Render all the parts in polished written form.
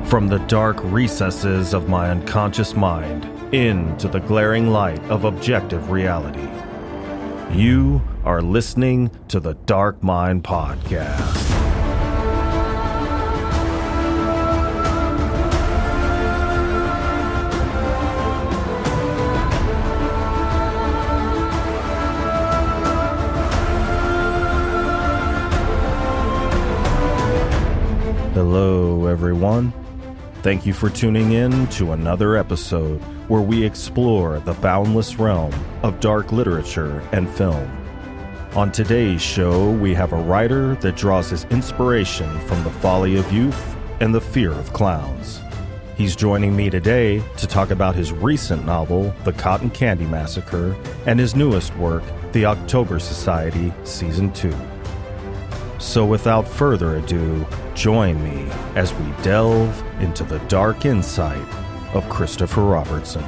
From the dark recesses of my unconscious mind into the glaring light of objective reality. You are listening to the Dark Mind Podcast. Hello, everyone. Thank you for tuning in to another episode where we explore the boundless realm of dark literature and film. On today's show, we have a writer that draws his inspiration from the folly of youth and the fear of clowns. He's joining me today to talk about his recent novel, The Cotton Candy Massacre, and his newest work, The October Society, Season 2. So without further ado, join me as we delve into the dark insight of Christopher Robertson.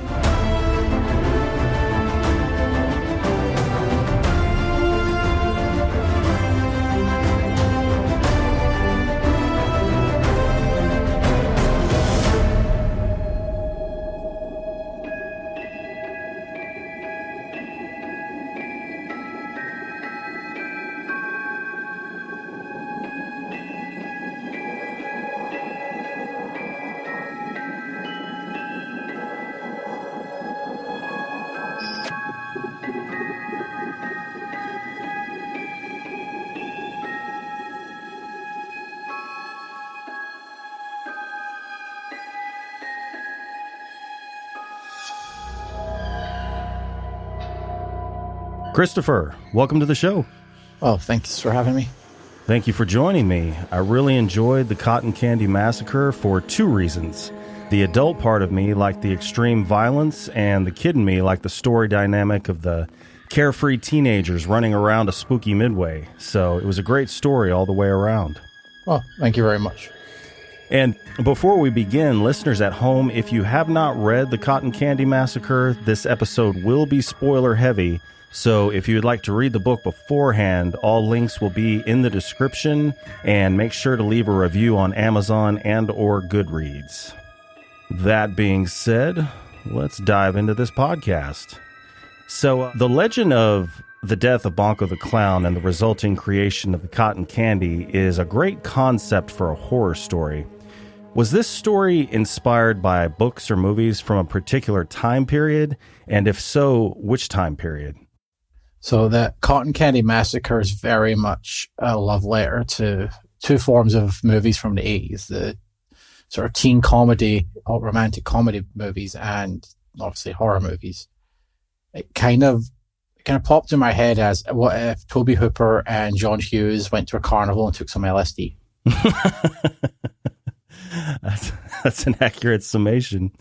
Christopher, welcome to the show. Oh, thanks for having me. Thank you for joining me. I really enjoyed the Cotton Candy Massacre for two reasons. The adult part of me liked the extreme violence, and the kid in me liked the story dynamic of the carefree teenagers running around a spooky midway. So it was a great story all the way around. Well, thank you very much. And before we begin, listeners at home, if you have not read the Cotton Candy Massacre, this episode will be spoiler heavy. So if you'd like to read the book beforehand, all links will be in the description, and make sure to leave a review on Amazon and or Goodreads. That being said, let's dive into this podcast. So the legend of the death of Bonko the Clown and the resulting creation of the cotton candy is a great concept for a horror story. Was this story inspired by books or movies from a particular time period? And if so, which time period? So the Cotton Candy Massacre is very much a love letter to two forms of movies from the 80s, the sort of teen comedy or romantic comedy movies and obviously horror movies. It kind of popped in my head as, what if Toby Hooper and John Hughes went to a carnival and took some LSD? That's an accurate summation.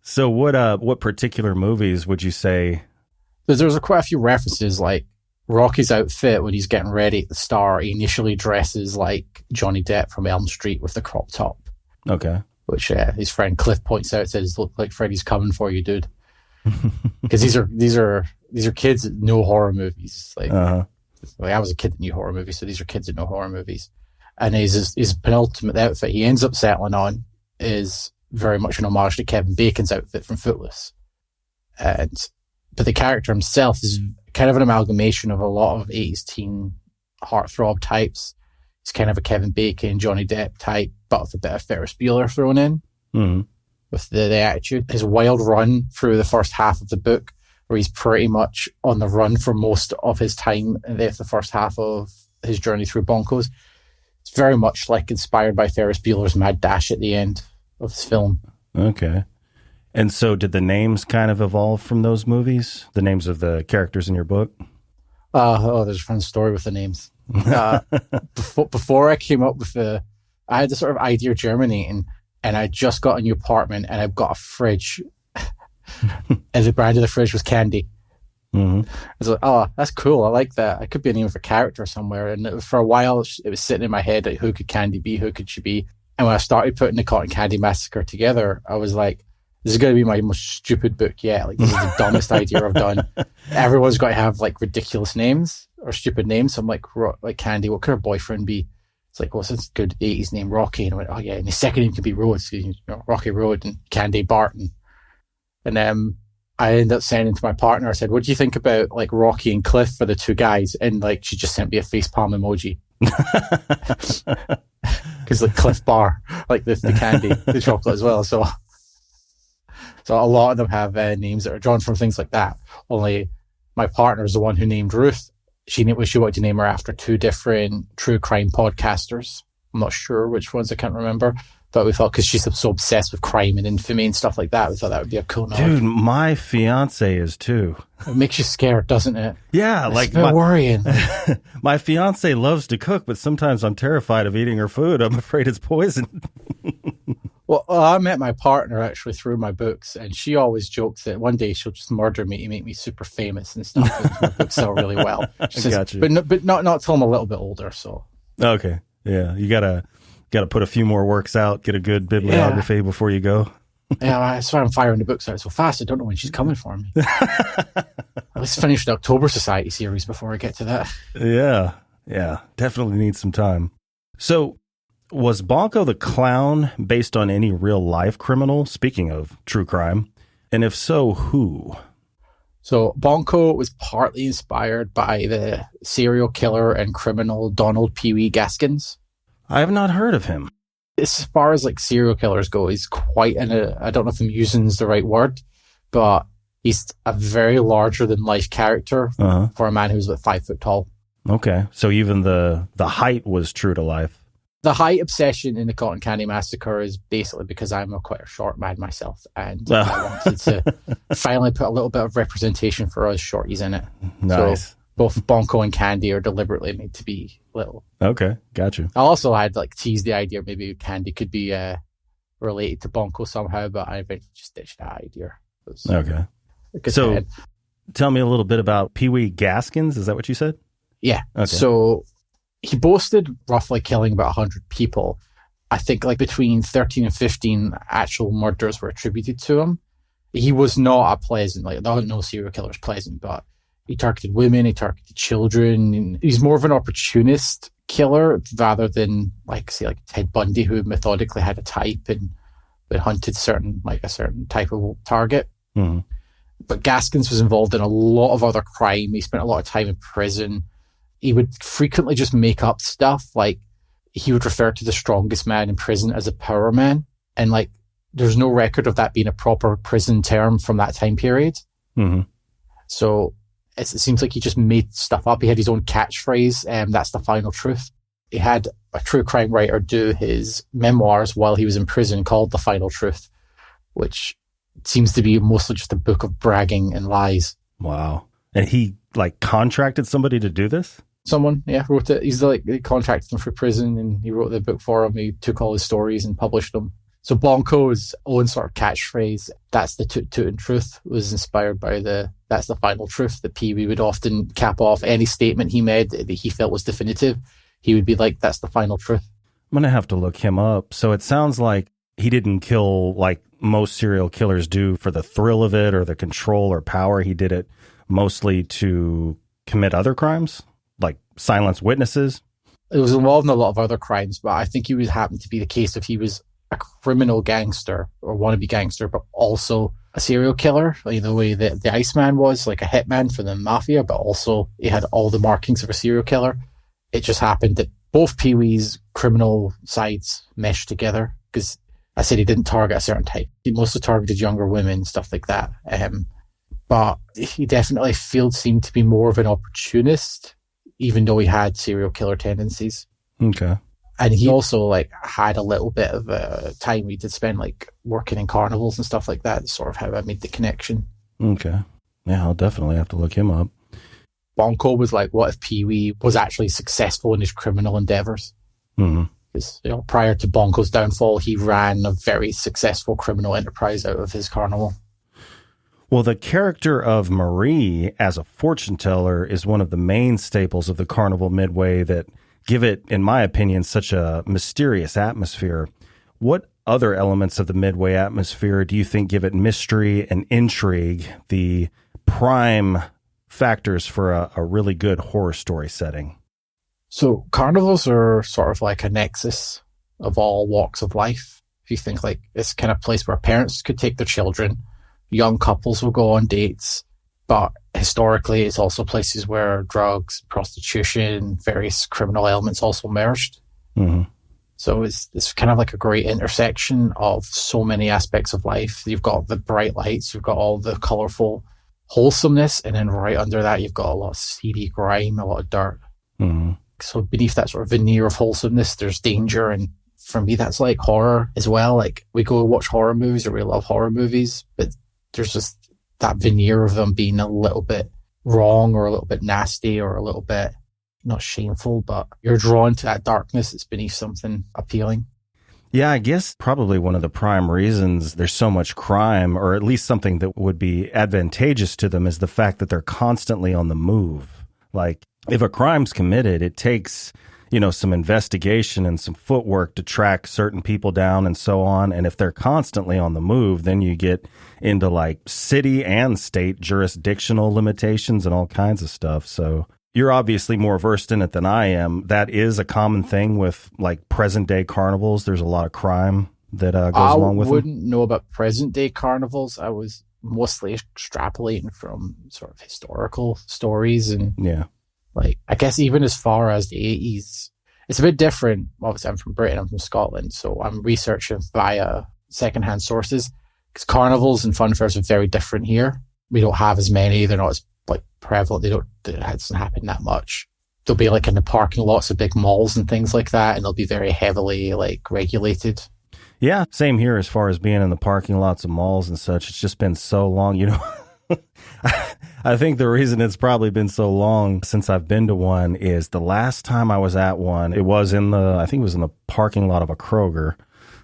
So what particular movies would you say? There's quite a few references, like Rocky's outfit when he's getting ready at the start. He initially dresses like Johnny Depp from Elm Street with the crop top. Okay. Which his friend Cliff points out, says, "Look like Freddy's coming for you, dude." Because these are kids that know horror movies. Like I was a kid that knew horror movies, so these are kids that know horror movies. And his penultimate outfit he ends up settling on is very much an homage to Kevin Bacon's outfit from Footloose. But the character himself is kind of an amalgamation of a lot of 80s teen heartthrob types. He's kind of a Kevin Bacon, Johnny Depp type, but with a bit of Ferris Bueller thrown in with the attitude. His wild run through the first half of the book, where he's pretty much on the run for most of his time in the first half of his journey through Bonkos. It's very much like inspired by Ferris Bueller's Mad Dash at the end of this film. Okay. And so did the names kind of evolve from those movies? The names of the characters in your book? There's a fun story with the names. Before I came up with I had this sort of idea germinating, and I just got a new apartment, and I've got a fridge. And the brand of the fridge was Candy. I was like, oh, that's cool. I like that. It could be a name of a character somewhere. And for a while, it was sitting in my head, like, who could Candy be? Who could she be? And when I started putting the Cotton Candy Massacre together, I was like, this is going to be my most stupid book yet. Like, this is the dumbest idea I've done. Everyone's got to have like ridiculous names or stupid names. So I'm like Candy, what could her boyfriend be? It's like, what's this good 80s name, Rocky? And I went, oh yeah, and his second name could be Road, so, Rocky Road and Candy Barton. And I ended up sending to my partner, I said, what do you think about like Rocky and Cliff for the two guys? And like, she just sent me a facepalm emoji. Because like Cliff Bar, like the candy, the chocolate as well. So a lot of them have names that are drawn from things like that. Only my partner is the one who named Ruth. She wanted to name her after two different true crime podcasters. I'm not sure which ones, I can't remember. But we thought, because she's so obsessed with crime and infamy and stuff like that, we thought that would be a cool nod. Dude, my fiance is too. It makes you scared, doesn't it? Yeah, it's worrying. My fiance loves to cook, but sometimes I'm terrified of eating her food. I'm afraid it's poison. Well, I met my partner actually through my books, and she always jokes that one day she'll just murder me to make me super famous and stuff. Because my books sell really well. She says, gotcha. But not till I'm a little bit older. So okay, yeah, you gotta put a few more works out, get a good bibliography before you go. Yeah, that's why I'm firing the books out so fast. I don't know when she's coming for me. Let's finish the October Society series before I get to that. Yeah, definitely need some time. So, was Bonko the Clown based on any real-life criminal, speaking of true crime? And if so, who? So, Bonko was partly inspired by the serial killer and criminal Donald Pee Wee Gaskins. I have not heard of him. As far as like serial killers go, he's quite I don't know if I'm using the right word, but he's a very larger than life character for a man who's about 5 foot tall. Okay. So even the height was true to life. The height obsession in the Cotton Candy Massacre is basically because I'm quite a short man myself, and I wanted to finally put a little bit of representation for us shorties in it. Nice. So both Bonko and Candy are deliberately made to be little. Okay, gotcha. I also had like teased the idea maybe Candy could be related to Bonko somehow, but I eventually just ditched that idea. Okay. So tell me a little bit about Pee Wee Gaskins. Is that what you said? Yeah. Okay. So he boasted roughly killing about 100 people. I think like between 13 and 15 actual murders were attributed to him. He was not a pleasant, like no serial killer is pleasant, but he targeted women, he targeted children. He's more of an opportunist killer rather than like Ted Bundy, who methodically had a type and hunted a certain type of target. Mm-hmm. But Gaskins was involved in a lot of other crime. He spent a lot of time in prison. He would frequently just make up stuff. Like he would refer to the strongest man in prison as a power man. And like, there's no record of that being a proper prison term from that time period. Mm-hmm. So it seems like he just made stuff up. He had his own catchphrase, that's the final truth. He had a true crime writer do his memoirs while he was in prison called The Final Truth, which seems to be mostly just a book of bragging and lies. Wow. And he like contracted somebody to do this? Someone, wrote it. He contracted him for prison and he wrote the book for him. He took all his stories and published them. So Bonko's own sort of catchphrase, that's the toot and truth, was inspired by that's the final truth that Pee Wee would often cap off any statement he made that he felt was definitive. He would be like, that's the final truth. I'm going to have to look him up. So it sounds like he didn't kill like most serial killers do for the thrill of it or the control or power. He did it mostly to commit other crimes, like silence witnesses. It was involved in a lot of other crimes, but I think it would happen to be the case if he was a criminal gangster or wannabe gangster, but also a serial killer, like the way that the Iceman was, like a hitman for the mafia, but also he had all the markings of a serial killer. It just happened that both Pee Wee's criminal sides meshed together, because I said he didn't target a certain type. He mostly targeted younger women, stuff like that. But he definitely seemed to be more of an opportunist, even though he had serial killer tendencies. Okay. And he also like had a little bit of time he did spend like working in carnivals and stuff like that. Sort of how I made the connection. Okay. Yeah, I'll definitely have to look him up. Bonko was like, what if Pee Wee was actually successful in his criminal endeavors? Mm-hmm. Because prior to Bonko's downfall, he ran a very successful criminal enterprise out of his carnival. Well, the character of Marie as a fortune teller is one of the main staples of the Carnival Midway that give it, in my opinion, such a mysterious atmosphere. What other elements of the Midway atmosphere do you think give it mystery and intrigue, the prime factors for a really good horror story setting? So carnivals are sort of like a nexus of all walks of life. If you think like it's kind of place where parents could take their children, young couples will go on dates, but historically it's also places where drugs, prostitution, various criminal elements also merged. Mm-hmm. So it's kind of like a great intersection of so many aspects of life. You've got the bright lights, you've got all the colorful wholesomeness, and then right under that you've got a lot of seedy grime, a lot of dirt. Mm-hmm. So beneath that sort of veneer of wholesomeness, there's danger. And for me, that's like horror as well. Like we go watch horror movies, or we love horror movies, but there's just that veneer of them being a little bit wrong, or a little bit nasty, or a little bit not shameful, but you're drawn to that darkness that's beneath something appealing. Yeah, I guess probably one of the prime reasons there's so much crime, or at least something that would be advantageous to them, is the fact that they're constantly on the move. Like, if a crime's committed, it takes, some investigation and some footwork to track certain people down and so on. And if they're constantly on the move, then you get into like city and state jurisdictional limitations and all kinds of stuff. So you're obviously more versed in it than I am. That is a common thing with like present day carnivals. There's a lot of crime that goes along with them. I wouldn't know about present day carnivals. I was mostly extrapolating from sort of historical stories. And like, I guess even as far as the 80s, it's a bit different. Obviously, I'm from Britain, I'm from Scotland, so I'm researching via secondhand sources, because carnivals and fun fairs are very different here. We don't have as many. They're not as like prevalent. It doesn't happen that much. They'll be like in the parking lots of big malls and things like that, and they'll be very heavily like regulated. Yeah, same here as far as being in the parking lots of malls and such. It's just been so long, I think the reason it's probably been so long since I've been to one is the last time I was at one, it was in the parking lot of a Kroger,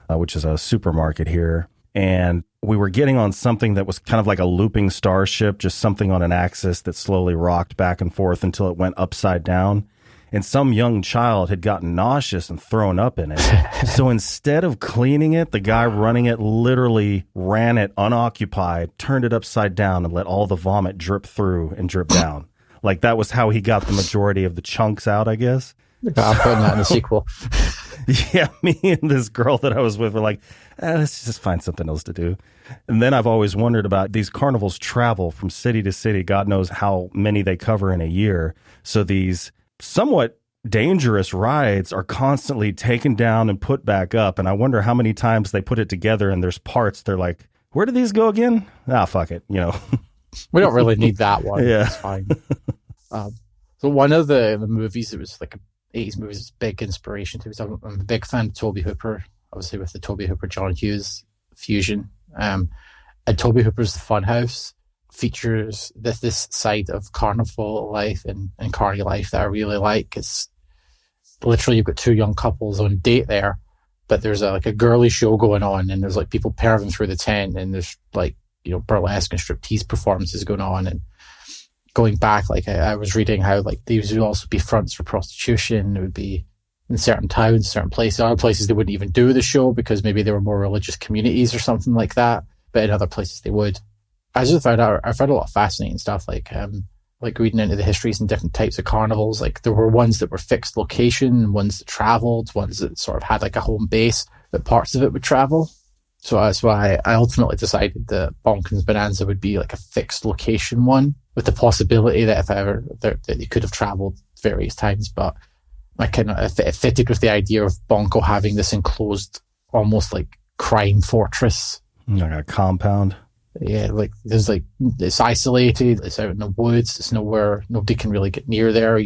which is a supermarket here. And we were getting on something that was kind of like a looping starship, just something on an axis that slowly rocked back and forth until it went upside down. And some young child had gotten nauseous and thrown up in it. So instead of cleaning it, the guy running it literally ran it unoccupied, turned it upside down, and let all the vomit drip through and drip down. Like, that was how he got the majority of the chunks out, I guess. I'm putting that in the sequel. Yeah, me and this girl that I was with were like, let's just find something else to do. And then I've always wondered about these carnivals travel from city to city. God knows how many they cover in a year. So these somewhat dangerous rides are constantly taken down and put back up. And I wonder how many times they put it together and there's parts they're like, where do these go again? Fuck it. We don't really need that one. Yeah. It's fine. So one of the movies, it was like 80s movies, it's a big inspiration to me. So I'm a big fan of Tobe Hooper, obviously with the Tobe Hooper, John Hughes fusion. And Tobe Hooper's The Funhouse features this side of carnival life and carny life that I really like. It's literally, you've got two young couples on a date there, but there's a girly show going on, and there's like people perving through the tent, and there's like, burlesque and striptease performances going on. And going back, like I was reading how like these would also be fronts for prostitution. It would be in certain towns, certain places. Other places they wouldn't even do the show because maybe they were more religious communities or something like that, but in other places they would. I just found out, I've read a lot of fascinating stuff, like reading into the histories and different types of carnivals. Like there were ones that were fixed location, ones that traveled, ones that sort of had like a home base, but parts of it would travel. So that's why I ultimately decided that Bonkins Bonanza would be like a fixed location one, with the possibility that that you could have traveled various times. But it fitted with the idea of Bonko having this enclosed, almost like crime fortress, like a compound. Yeah, like there's like, it's isolated, it's out in the woods, it's nowhere, nobody can really get near there.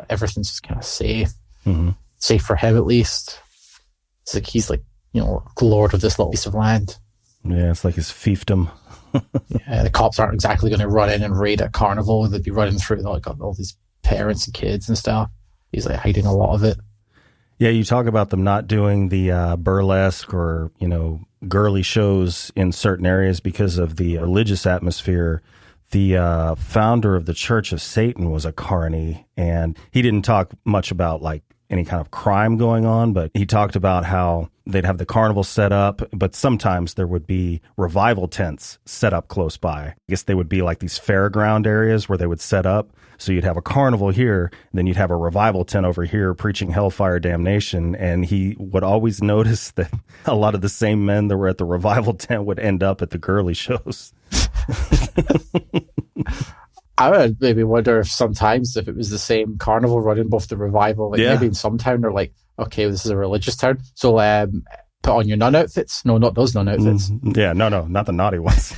Everything's just kind of safe, safe for him at least. It's like he's like, lord of this little piece of land. Yeah, it's like his fiefdom. Yeah, the cops aren't exactly going to run in and raid a carnival. They'd be running through like all these parents and kids and stuff. He's like hiding a lot of it. Yeah, you talk about them not doing the burlesque or, girly shows in certain areas because of the religious atmosphere. The founder of the Church of Satan was a carny, and he didn't talk much about like any kind of crime going on, but he talked about how they'd have the carnival set up, but sometimes there would be revival tents set up close by. I guess they would be like these fairground areas where they would set up. So you'd have a carnival here, then you'd have a revival tent over here preaching hellfire damnation. And he would always notice that a lot of the same men that were at the revival tent would end up at the girly shows. I would maybe wonder if sometimes if it was the same carnival running both the revival, like maybe in some town they're like, okay, this is a religious town, so put on your nun outfits. No, not those nun outfits. Yeah, no, not the naughty ones.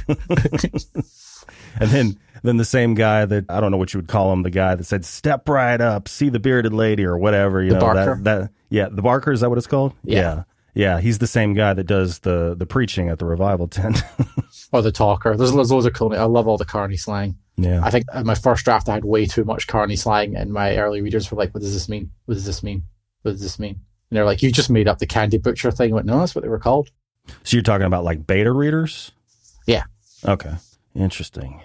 And then the same guy that, I don't know what you would call him, the guy that said, step right up, see the bearded lady or whatever. The Barker. The Barker, is that what it's called? Yeah. Yeah, he's the same guy that does the preaching at the revival tent. Or the talker. There's loads of cool. I love all the carny slang. Yeah. I think in my first draft I had way too much carny slang, and my early readers were like, what does this mean? What does this mean? What does this mean? And they're like, you just made up the Candy Butcher thing. I went, no, that's what they were called. So you're talking about like beta readers? Yeah. Okay. Interesting.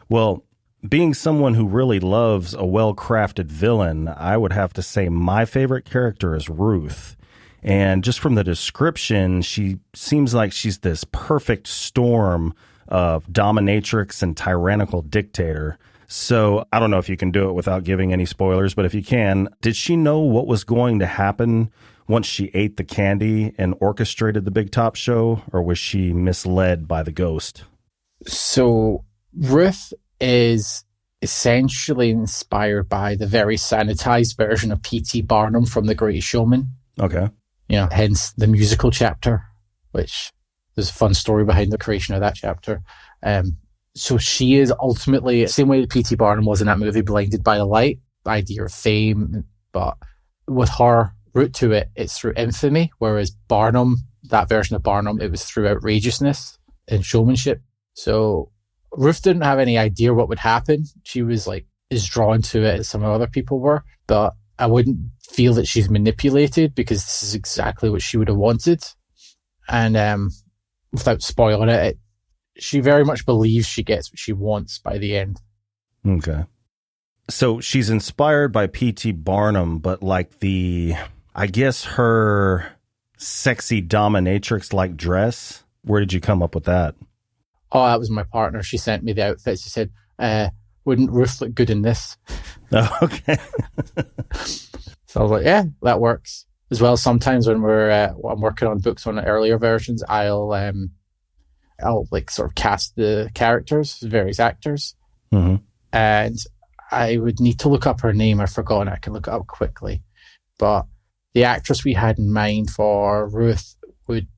Well, being someone who really loves a well-crafted villain, I would have to say my favorite character is Ruth. And just from the description, she seems like she's this perfect storm of dominatrix and tyrannical dictator. So I don't know if you can do it without giving any spoilers, but if you can, did she know what was going to happen once she ate the candy and orchestrated the Big Top show, or was she misled by the ghost? So Ruth is essentially inspired by the very sanitized version of P.T. Barnum from The Greatest Showman. Okay. Hence the musical chapter, which there's a fun story behind the creation of that chapter. So she is ultimately, same way that P.T. Barnum was in that movie, blinded by the light, the idea of fame, but with her route to it, it's through infamy, whereas Barnum, that version of Barnum, it was through outrageousness and showmanship. So Ruth didn't have any idea what would happen. She was is drawn to it as some other people were, but I wouldn't feel that she's manipulated because this is exactly what she would have wanted. And without spoiling it, she very much believes she gets what she wants by the end. Okay. So she's inspired by P.T. Barnum, but I guess her sexy dominatrix-like dress, where did you come up with that? Oh, that was my partner. She sent me the outfit. She said, wouldn't Ruth look good in this? Oh, okay. So I was like, yeah, that works. As well, sometimes when I'm working on books on the earlier versions, I'll sort of cast the characters, various actors. Mm-hmm. And I would need to look up her name. I've forgotten. I can look it up quickly. But the actress we had in mind for Ruth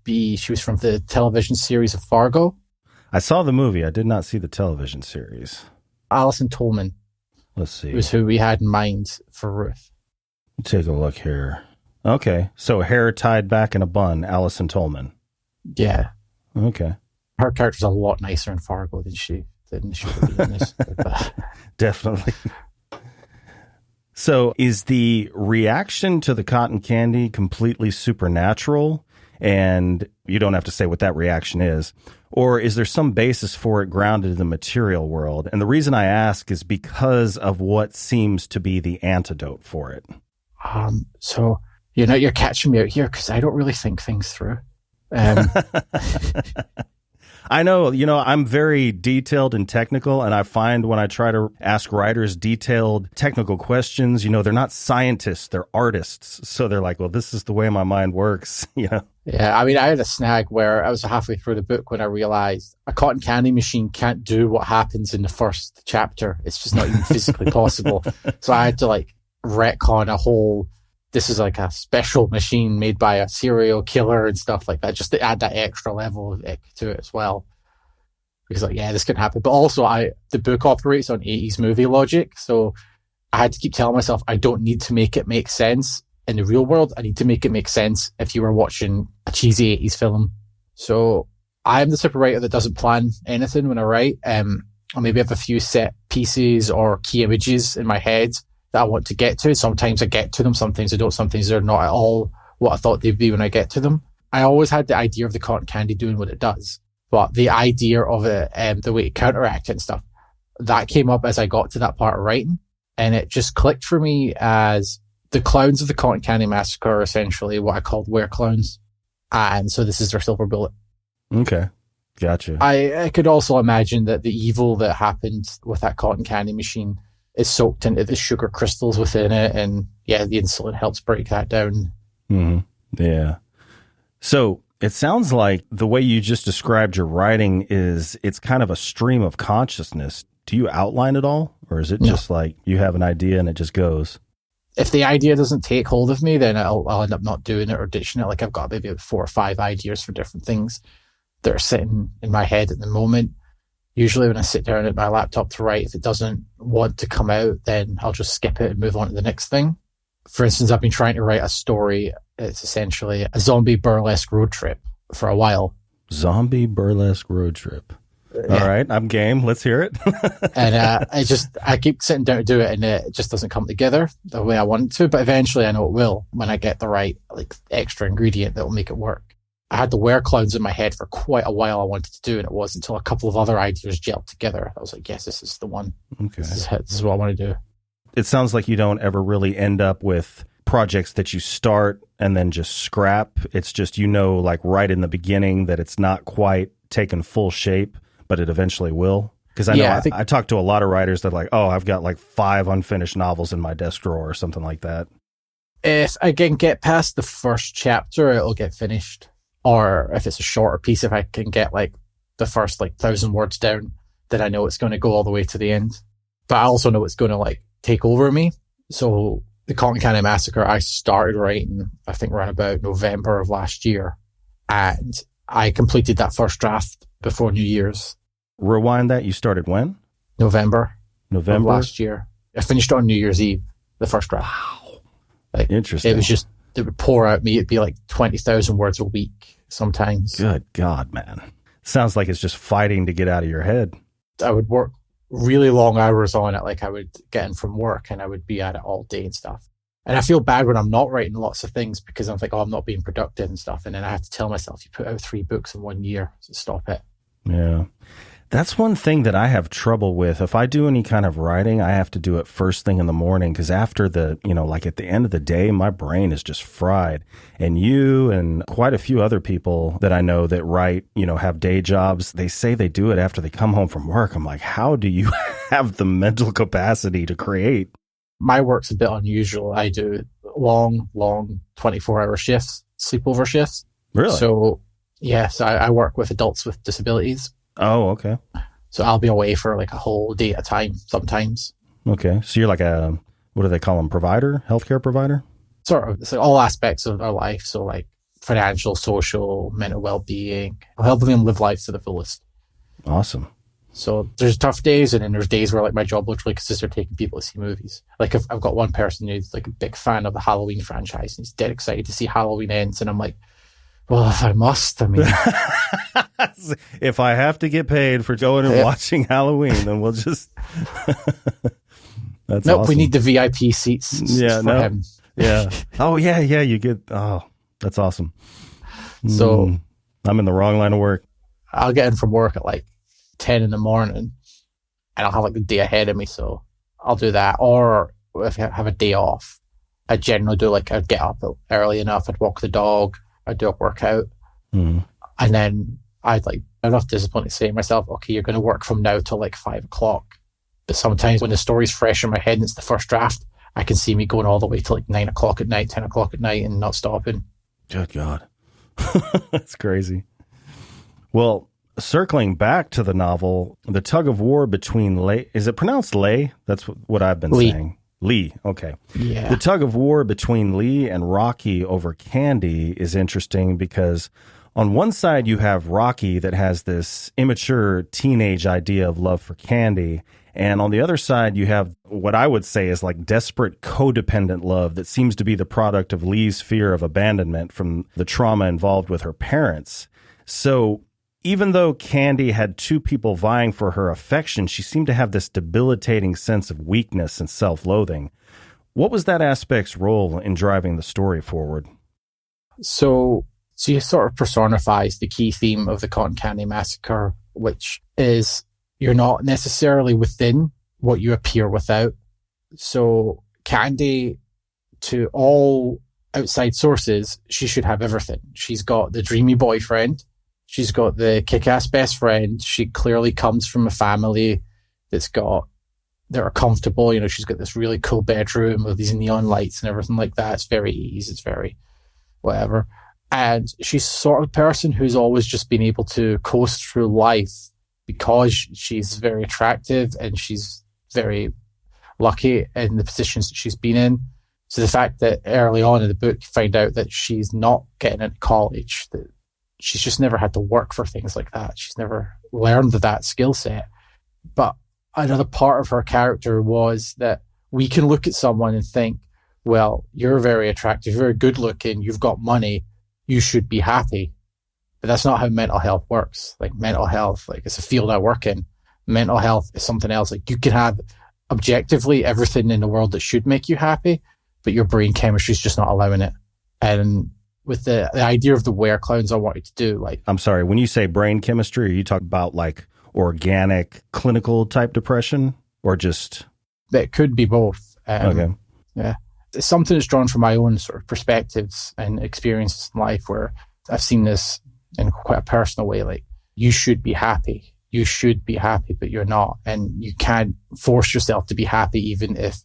she was from the television series of Fargo. I saw the movie. I did not see the television series. Alison Tolman. Let's see. Was who we had in mind for Ruth. Take a look here. Okay. So hair tied back in a bun, Alison Tolman. Yeah. Okay. Her character's a lot nicer in Fargo than she would be in this. Definitely. So is the reaction to the cotton candy completely supernatural? And you don't have to say what that reaction is. Or is there some basis for it grounded in the material world? And the reason I ask is because of what seems to be the antidote for it. So, you're catching me out here because I don't really think things through. I know, I'm very detailed and technical, and I find when I try to ask writers detailed technical questions, they're not scientists, they're artists. So they're like, well, this is the way my mind works. Yeah, I mean, I had a snag where I was halfway through the book when I realized a cotton candy machine can't do what happens in the first chapter. It's just not even physically possible. So I had to retcon a whole, this is like a special machine made by a serial killer and stuff like that, just to add that extra level of ick to it as well. Because this can happen. But also the book operates on 80s movie logic. So I had to keep telling myself, I don't need to make it make sense in the real world. I need to make it make sense if you were watching a cheesy 80s film. So I'm the type of writer that doesn't plan anything when I write. I maybe have a few set pieces or key images in my head that I want to get to. Sometimes I get to them, sometimes I don't, sometimes they're not at all what I thought they'd be when I get to them. I always had the idea of the cotton candy doing what it does, but the idea of it, the way to counteract it and stuff, that came up as I got to that part of writing, and it just clicked for me as The clowns of the Cotton Candy Massacre are essentially what I called were-clowns. And so this is their silver bullet. Okay. Gotcha. I could also imagine that the evil that happened with that cotton candy machine is soaked into the sugar crystals within it. And yeah, the insulin helps break that down. Mm-hmm. Yeah. So it sounds like the way you just described your writing is it's kind of a stream of consciousness. Do you outline it all? Or is it just like you have an idea and it just goes? If the idea doesn't take hold of me, then I'll end up not doing it or ditching it. Like I've got maybe 4 or 5 ideas for different things that are sitting in my head at the moment. Usually when I sit down at my laptop to write, if it doesn't want to come out, then I'll just skip it and move on to the next thing. For instance, I've been trying to write a story. It's essentially a zombie burlesque road trip for a while. Zombie burlesque road trip. Yeah. All right, I'm game. Let's hear it. And I keep sitting down to do it, and it just doesn't come together the way I want it to. But eventually, I know it will when I get the right extra ingredient that will make it work. I had the were-clowns in my head for quite a while I wanted to do, and it wasn't until a couple of other ideas gelled together. I was like, yes, this is the one. Okay. This is what I want to do. It sounds like you don't ever really end up with projects that you start and then just scrap. It's just, like right in the beginning that it's not quite taken full shape, but it eventually will. Because I talk to a lot of writers that I've got 5 unfinished novels in my desk drawer or something like that. If I can get past the first chapter, it'll get finished. Or if it's a shorter piece, if I can get the first 1,000 words down, then I know it's going to go all the way to the end. But I also know it's going to take over me. So the Cotton Candy Massacre, I started writing, I think around about November of last year. And I completed that first draft before New Year's. Rewind that. You started when? November of last year. I finished on New Year's Eve, the first draft. Wow. Interesting. It was just, it would pour out me. It'd be 20,000 words a week sometimes. Good God, man. Sounds like it's just fighting to get out of your head. I would work really long hours on it. I would get in from work and I would be at it all day and stuff. And I feel bad when I'm not writing lots of things because I'm I'm not being productive and stuff. And then I have to tell myself, you put out 3 books in 1 year, so stop it. Yeah. That's one thing that I have trouble with. If I do any kind of writing, I have to do it first thing in the morning because after at the end of the day, my brain is just fried. And you and quite a few other people that I know that write, have day jobs, they say they do it after they come home from work. I'm like, how do you have the mental capacity to create? My work's a bit unusual. I do long 24-hour shifts, sleepover shifts. Really? So, yes, I work with adults with disabilities. Oh, okay. So I'll be away for a whole day at a time sometimes. Okay. So you're a, what do they call them? Provider? Healthcare provider? Sort of. It's all aspects of our life. So financial, social, mental well-being. Helping them live life to the fullest. Awesome. So there's tough days, and then there's days where my job literally consists of taking people to see movies. I've got one person who's a big fan of the Halloween franchise, and he's dead excited to see Halloween Ends, and I'm like, well, if I must, if I have to get paid for going and watching Halloween, then we'll just. That's nope, awesome. We need the VIP seats. Yeah, for him. Yeah. Oh, yeah. You get. Oh, that's awesome. So I'm in the wrong line of work. I'll get in from work at 10 in the morning, and I'll have the day ahead of me. So I'll do that. Or if I have a day off, I generally do I'd get up early enough, I'd walk the dog, I'd do a workout, and then I'd enough discipline to say to myself, okay, you're going to work from now till 5 o'clock. But sometimes when the story's fresh in my head and it's the first draft, I can see me going all the way to 9 o'clock at night, 10 o'clock at night, and not stopping. Good God. That's crazy. Well, circling back to the novel, the tug of war between Lay, is it pronounced Lay? That's what I've been saying. Lee, okay. Yeah. The tug of war between Lee and Rocky over Candy is interesting because on one side you have Rocky that has this immature teenage idea of love for Candy, and on the other side you have what I would say is desperate codependent love that seems to be the product of Lee's fear of abandonment from the trauma involved with her parents. So even though Candy had 2 people vying for her affection, she seemed to have this debilitating sense of weakness and self-loathing. What was that aspect's role in driving the story forward? So she sort of personifies the key theme of the Cotton Candy Massacre, which is you're not necessarily within what you appear without. So Candy to all outside sources, she should have everything. She's got the dreamy boyfriend. She's got the kick-ass best friend. She clearly comes from a family that are comfortable. You know, she's got this really cool bedroom with these neon lights and everything like that. It's very easy. It's very whatever. And she's sort of a person who's always just been able to coast through life because she's very attractive and she's very lucky in the positions that she's been in. So the fact that early on in the book you find out that she's not getting into college, that she's just never had to work for things like that. She's never learned that skill set. But another part of her character was that we can look at someone and think, well, you're very attractive, very good looking, you've got money, you should be happy. But that's not how mental health works. Like mental health, like it's a field I work in. Mental health is something else. Like you can have objectively everything in the world that should make you happy, but your brain chemistry is just not allowing it. And with the idea of the were-clowns I wanted to do, like... I'm sorry, when you say brain chemistry, are you talking about like organic, clinical type depression or just... It could be both. Okay. Yeah. It's something that's drawn from my own sort of perspectives and experiences in life where I've seen this in quite a personal way. Like, you should be happy. You should be happy, but you're not. And you can't force yourself to be happy even if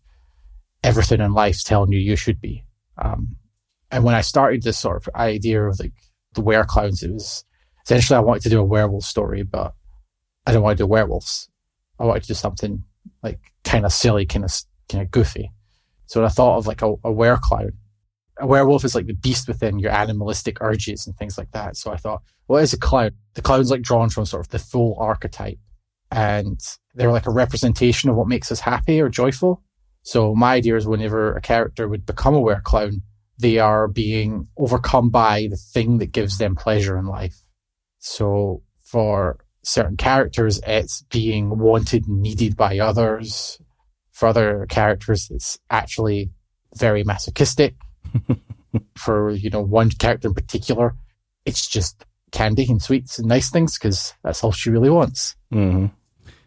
everything in life's telling you should be. And when I started this sort of idea of like the were-clowns, it was essentially I wanted to do a werewolf story, but I don't want to do werewolves. I wanted to do something like kind of silly, kind of goofy. So I thought of like a were-clown. A werewolf is like the beast within your animalistic urges and things like that. So I thought, what is a clown? The clown's like drawn from sort of the full archetype, and they're like a representation of what makes us happy or joyful. So my idea is whenever a character would become a were-clown, they are being overcome by the thing that gives them pleasure in life. So for certain characters, it's being wanted and needed by others. For other characters, it's actually very masochistic. For, one character in particular, it's just candy and sweets and nice things because that's all she really wants. Mm-hmm.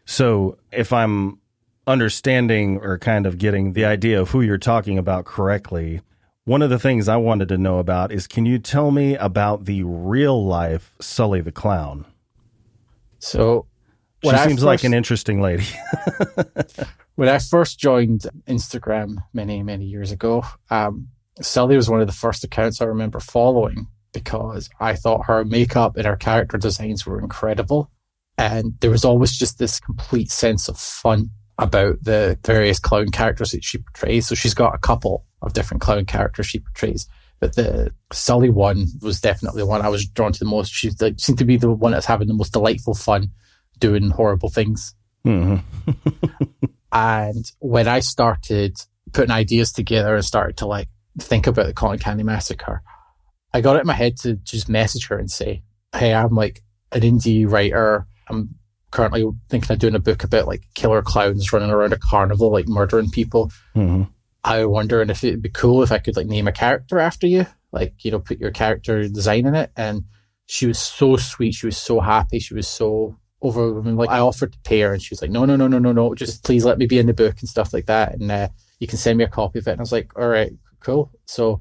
So if I'm understanding or kind of getting the idea of who you're talking about correctly, one of the things I wanted to know about is, can you tell me about the real life Sully the Clown? So she seems like an interesting lady. When I first joined Instagram many, many years ago, Sully was one of the first accounts I remember following because I thought her makeup and her character designs were incredible. And there was always just this complete sense of fun about the various clown characters that she portrays. So she's got a couple of different clown characters she portrays, but the Sully one was definitely the one I was drawn to the most. She seemed to be the one that's having the most delightful fun doing horrible things. Mm-hmm. And when I started putting ideas together and started to like think about the Cotton Candy Massacre, I got it in my head to just message her and say, hey, I'm like an indie writer. I'm currently thinking of doing a book about like killer clowns running around a carnival, like murdering people. Mm-hmm. I wondering if it'd be cool if I could like name a character after you, like, put your character design in it. And she was so sweet. She was so happy. She was so overwhelming. Like I offered to pay her and she was like, no, just please let me be in the book and stuff like that. And you can send me a copy of it. And I was like, all right, cool. So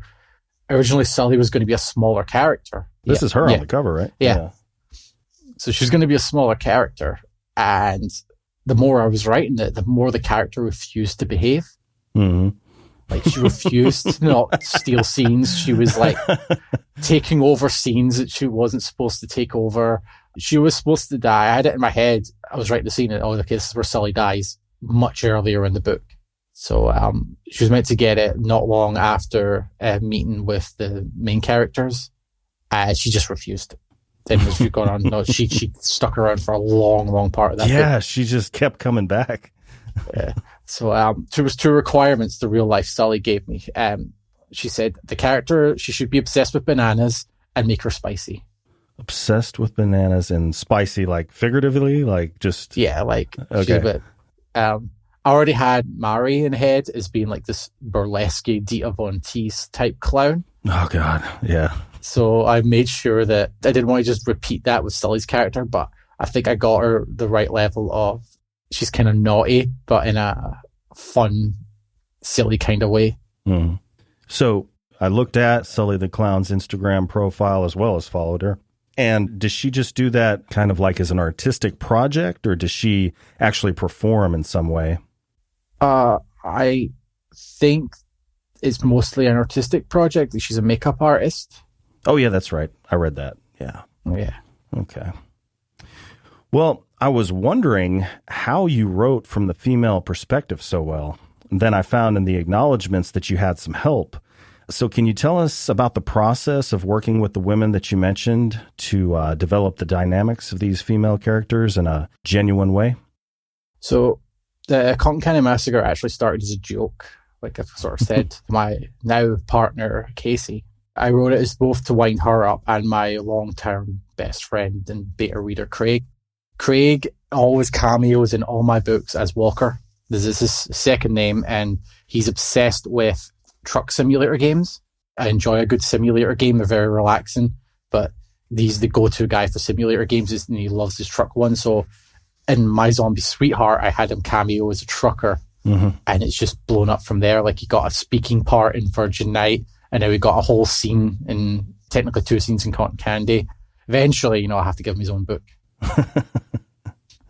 originally Sully was going to be a smaller character. This is her on the cover, right? Yeah. So she's going to be a smaller character. And the more I was writing it, the more the character refused to behave. Mm-hmm. Like she refused to not steal scenes. She was like taking over scenes that she wasn't supposed to take over. She was supposed to die. I had it in my head. I was writing the scene and, okay, this is where Sully dies much earlier in the book. So she was meant to get it not long after meeting with the main characters. She just refused. Then as we got on, no, she stuck around for a long, long part of that. Yeah, book. she just kept coming back. Yeah. So there was two requirements the real life Sully gave me. She said the character, she should be obsessed with bananas and make her spicy. Obsessed with bananas and spicy, like figuratively, like just... Yeah, like... Okay. I already had Mari in head as being like this burlesque Dita Von Teese type clown. Oh, God. Yeah. So I made sure that I didn't want to just repeat that with Sully's character, but I think I got her the right level of... She's kind of naughty, but in a fun, silly kind of way. Mm. So I looked at Sully the Clown's Instagram profile as well as followed her. And does she just do that kind of like as an artistic project, or does she actually perform in some way? I think it's mostly an artistic project. She's a makeup artist. Oh, yeah, that's right. I read that. Yeah. Oh, yeah. Okay. Well, I was wondering how you wrote from the female perspective so well. And then I found in the acknowledgments that you had some help. So can you tell us about the process of working with the women that you mentioned to develop the dynamics of these female characters in a genuine way? So the Cotton Candy Massacre actually started as a joke. Like I've sort of said to my now partner, Casey. I wrote it as both to wind her up and my long-term best friend and beta reader, Craig. Craig always cameos in all my books as Walker. This is his second name, and he's obsessed with truck simulator games. I enjoy a good simulator game. They're very relaxing, but he's the go-to guy for simulator games, and he loves his truck one. So in My Zombie Sweetheart, I had him cameo as a trucker, and it's just blown up from there. Like he got a speaking part in Virgin Night, and now we got a whole scene in, technically 2 scenes in Cotton Candy. Eventually, I have to give him his own book.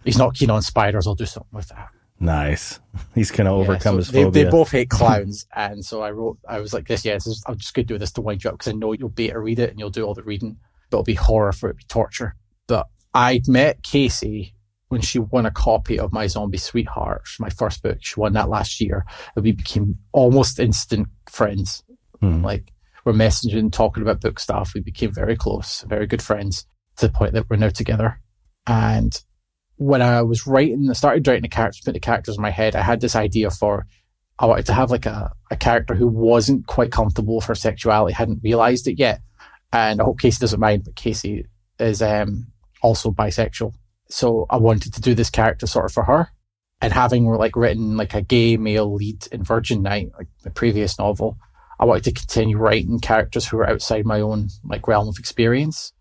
He's not keen on spiders. I'll do something with that. Nice. He's going to overcome his phobia. They both hate clowns. And so I was like, I'm just going to do this to wind you up because I know you'll beta read it and you'll do all the reading, but it'll be horror for it to be torture. But I'd met Casey when she won a copy of My Zombie Sweetheart, my first book. She won that last year. And we became almost instant friends. Like we're messaging, talking about book stuff. We became very close, very good friends to the point that we're now together. And when I was writing, I started writing the characters, put the characters in my head. I had this idea I wanted to have like a character who wasn't quite comfortable with her sexuality, hadn't realized it yet. And I hope Casey doesn't mind, but Casey is also bisexual. So I wanted to do this character sort of for her. And having like written like a gay male lead in Virgin Night, like the previous novel, I wanted to continue writing characters who were outside my own like realm of experience.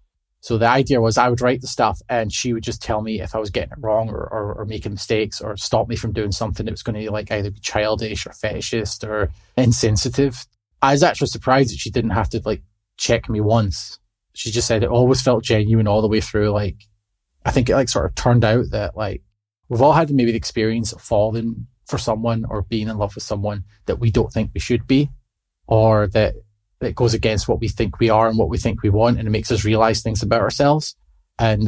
So the idea was I would write the stuff and she would just tell me if I was getting it wrong or making mistakes or stop me from doing something that was going to like either be childish or fetishist or insensitive. I was actually surprised that she didn't have to like check me once. She just said it always felt genuine all the way through. Like, I think it like sort of turned out that like we've all had maybe the experience of falling for someone or being in love with someone that we don't think we should be, or that it goes against what we think we are and what we think we want, and it makes us realize things about ourselves. And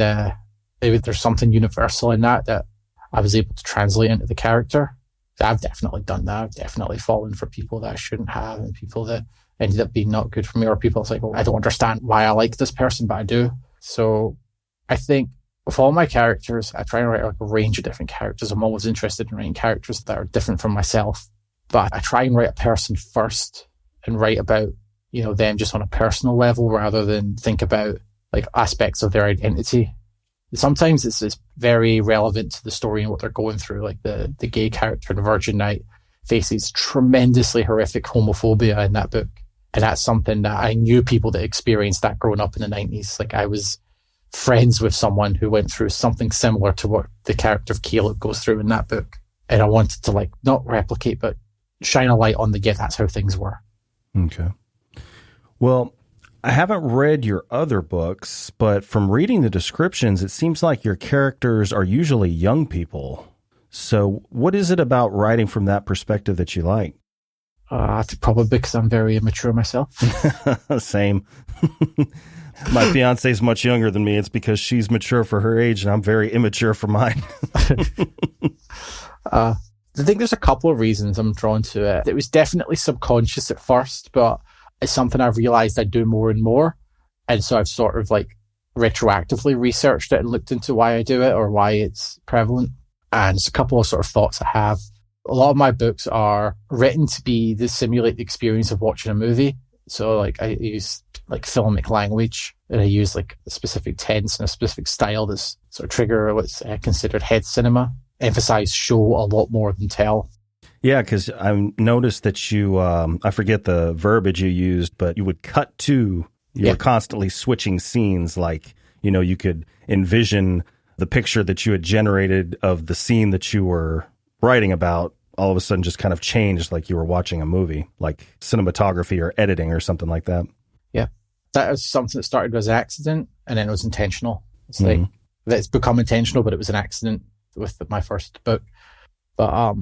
maybe there's something universal in that I was able to translate into the character. I've definitely done that. I've definitely fallen for people that I shouldn't have, and people that ended up being not good for me, or people it's like, oh, I don't understand why I like this person, but I do. So I think with all my characters, I try and write like a range of different characters. I'm always interested in writing characters that are different from myself, but I try and write a person first and write about them just on a personal level rather than think about like aspects of their identity. Sometimes it's very relevant to the story and what they're going through. Like the gay character in Virgin Night faces tremendously horrific homophobia in that book. And that's something that I knew people that experienced that growing up in the 90s. Like I was friends with someone who went through something similar to what the character of Caleb goes through in that book. And I wanted to like not replicate, but shine a light on that's how things were. Okay. Well, I haven't read your other books, but from reading the descriptions, it seems like your characters are usually young people. So what is it about writing from that perspective that you like? I think probably because I'm very immature myself. Same. My fiance is much younger than me. It's because she's mature for her age and I'm very immature for mine. I think there's a couple of reasons I'm drawn to it. It was definitely subconscious at first, but it's something I've realized I do more and more. And so I've sort of like retroactively researched it and looked into why I do it or why it's prevalent. And it's a couple of sort of thoughts I have. A lot of my books are written to simulate the experience of watching a movie. So like I use like filmic language, and I use like a specific tense and a specific style that's sort of trigger what's considered head cinema. Emphasize show a lot more than tell. Yeah, because I noticed that you, I forget the verbiage you used, but you would cut to, were constantly switching scenes. Like, you could envision the picture that you had generated of the scene that you were writing about all of a sudden just kind of changed like you were watching a movie, like cinematography or editing or something like that. Yeah. That was something that started as an accident and then it was intentional. It's like, it's become intentional, but it was an accident with my first book. But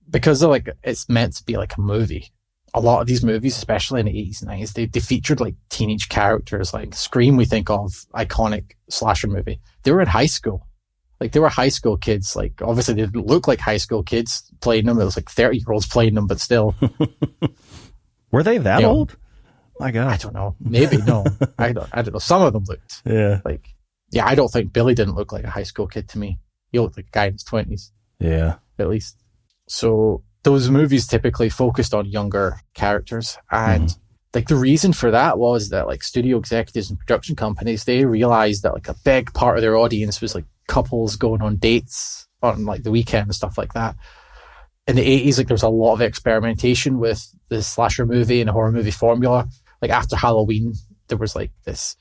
because of, like, it's meant to be like a movie, a lot of these movies, especially in the 80s and 90s, they featured like teenage characters. Like Scream, we think of, iconic slasher movie. They were in high school. Like, they were high school kids. Like, obviously they didn't look like high school kids playing them. It was like 30-year-olds playing them, but still. Were they that old? My God. I don't know. Maybe, no. I don't know. Some of them looked. Yeah. Like, yeah, I don't think Billy didn't look like a high school kid to me. He looked like a guy in his 20s. Yeah. At least. So those movies typically focused on younger characters. And like the reason for that was that like studio executives and production companies, they realized that like a big part of their audience was like couples going on dates on like the weekend and stuff like that. In the 80s, like there was a lot of experimentation with the slasher movie and the horror movie formula. Like after Halloween, there was like this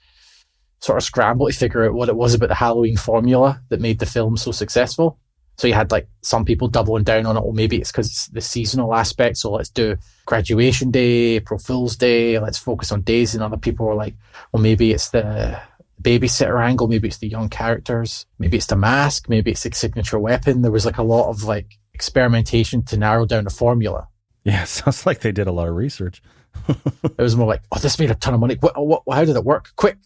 sort of scramble to figure out what it was about the Halloween formula that made the film so successful. So you had like some people doubling down on it. Well, maybe it's because it's the seasonal aspect. So let's do graduation day, April Fool's Day. Let's focus on days. And other people were like, well, maybe it's the babysitter angle. Maybe it's the young characters. Maybe it's the mask. Maybe it's the signature weapon. There was like a lot of like experimentation to narrow down the formula. Yeah, sounds like they did a lot of research. It was more like, oh, this made a ton of money. How did it work? Quick.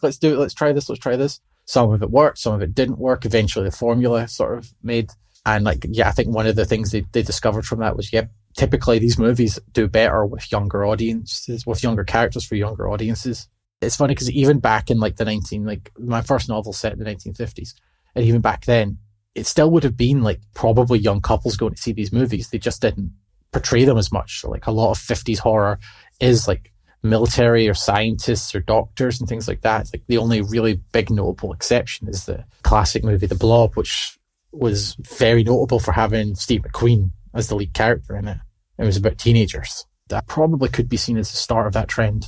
Let's do it. Let's try this. Some of it worked. Some of it didn't work. Eventually the formula sort of made. And like, yeah, I think one of the things they discovered from that was, typically these movies do better with younger audiences, with younger characters for younger audiences. It's funny because even back in like my first novel set in the 1950s, and even back then, it still would have been like probably young couples going to see these movies. They just didn't portray them as much. So like a lot of 50s horror is like military or scientists or doctors and things like that. It's like the only really big notable exception is the classic movie The Blob, which was very notable for having Steve McQueen as the lead character in it. It was about teenagers. That probably could be seen as the start of that trend.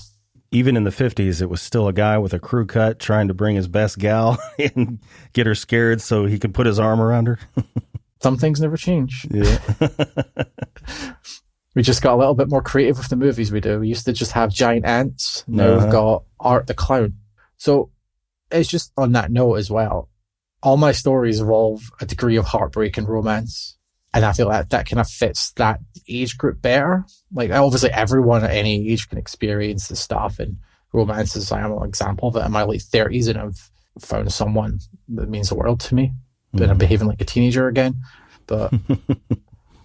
Even in the 50s, it was still a guy with a crew cut trying to bring his best gal and get her scared so he could put his arm around her. Some things never change. Yeah. We just got a little bit more creative with the movies we do. We used to just have giant ants. Now we've got Art the Clown. So it's just on that note as well. All my stories involve a degree of heartbreak and romance. And I feel that kind of fits that age group better. Like obviously everyone at any age can experience this stuff, and romance is an example of it. In my late 30s, and I've found someone that means the world to me. But I'm behaving like a teenager again. But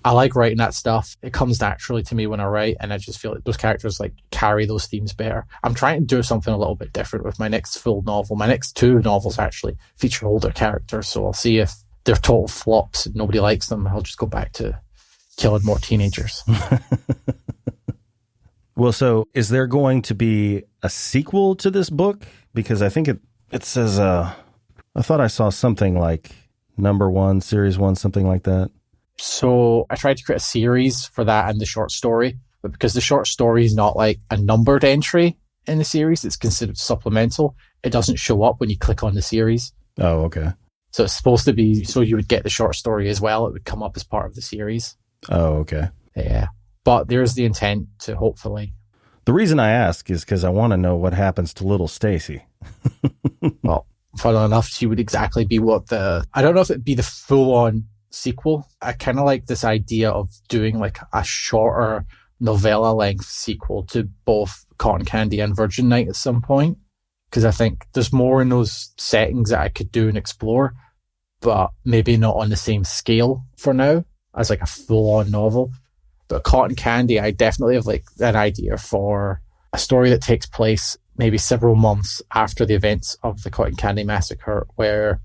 I like writing that stuff. It comes naturally to me when I write, and I just feel like those characters like carry those themes better. I'm trying to do something a little bit different with my next full novel. My next two novels actually feature older characters, so I'll see if they're total flops and nobody likes them. I'll just go back to killing more teenagers. Well, so is there going to be a sequel to this book? Because I think it says, I thought I saw something like number 1, series 1, something like that. So I tried to create a series for that and the short story, but because the short story is not like a numbered entry in the series, it's considered supplemental. It doesn't show up when you click on the series. Oh, okay. So it's supposed to be, so you would get the short story as well. It would come up as part of the series. Oh, okay. Yeah. But there's the intent to hopefully. The reason I ask is because I want to know what happens to little Stacy. Well, funnily enough, she would exactly be I don't know if it'd be the full-on sequel. I kind of like this idea of doing like a shorter novella-length sequel to both Cotton Candy and Virgin Night at some point. Because I think there's more in those settings that I could do and explore, but maybe not on the same scale for now as like a full-on novel. But Cotton Candy, I definitely have like an idea for a story that takes place maybe several months after the events of the Cotton Candy Massacre, where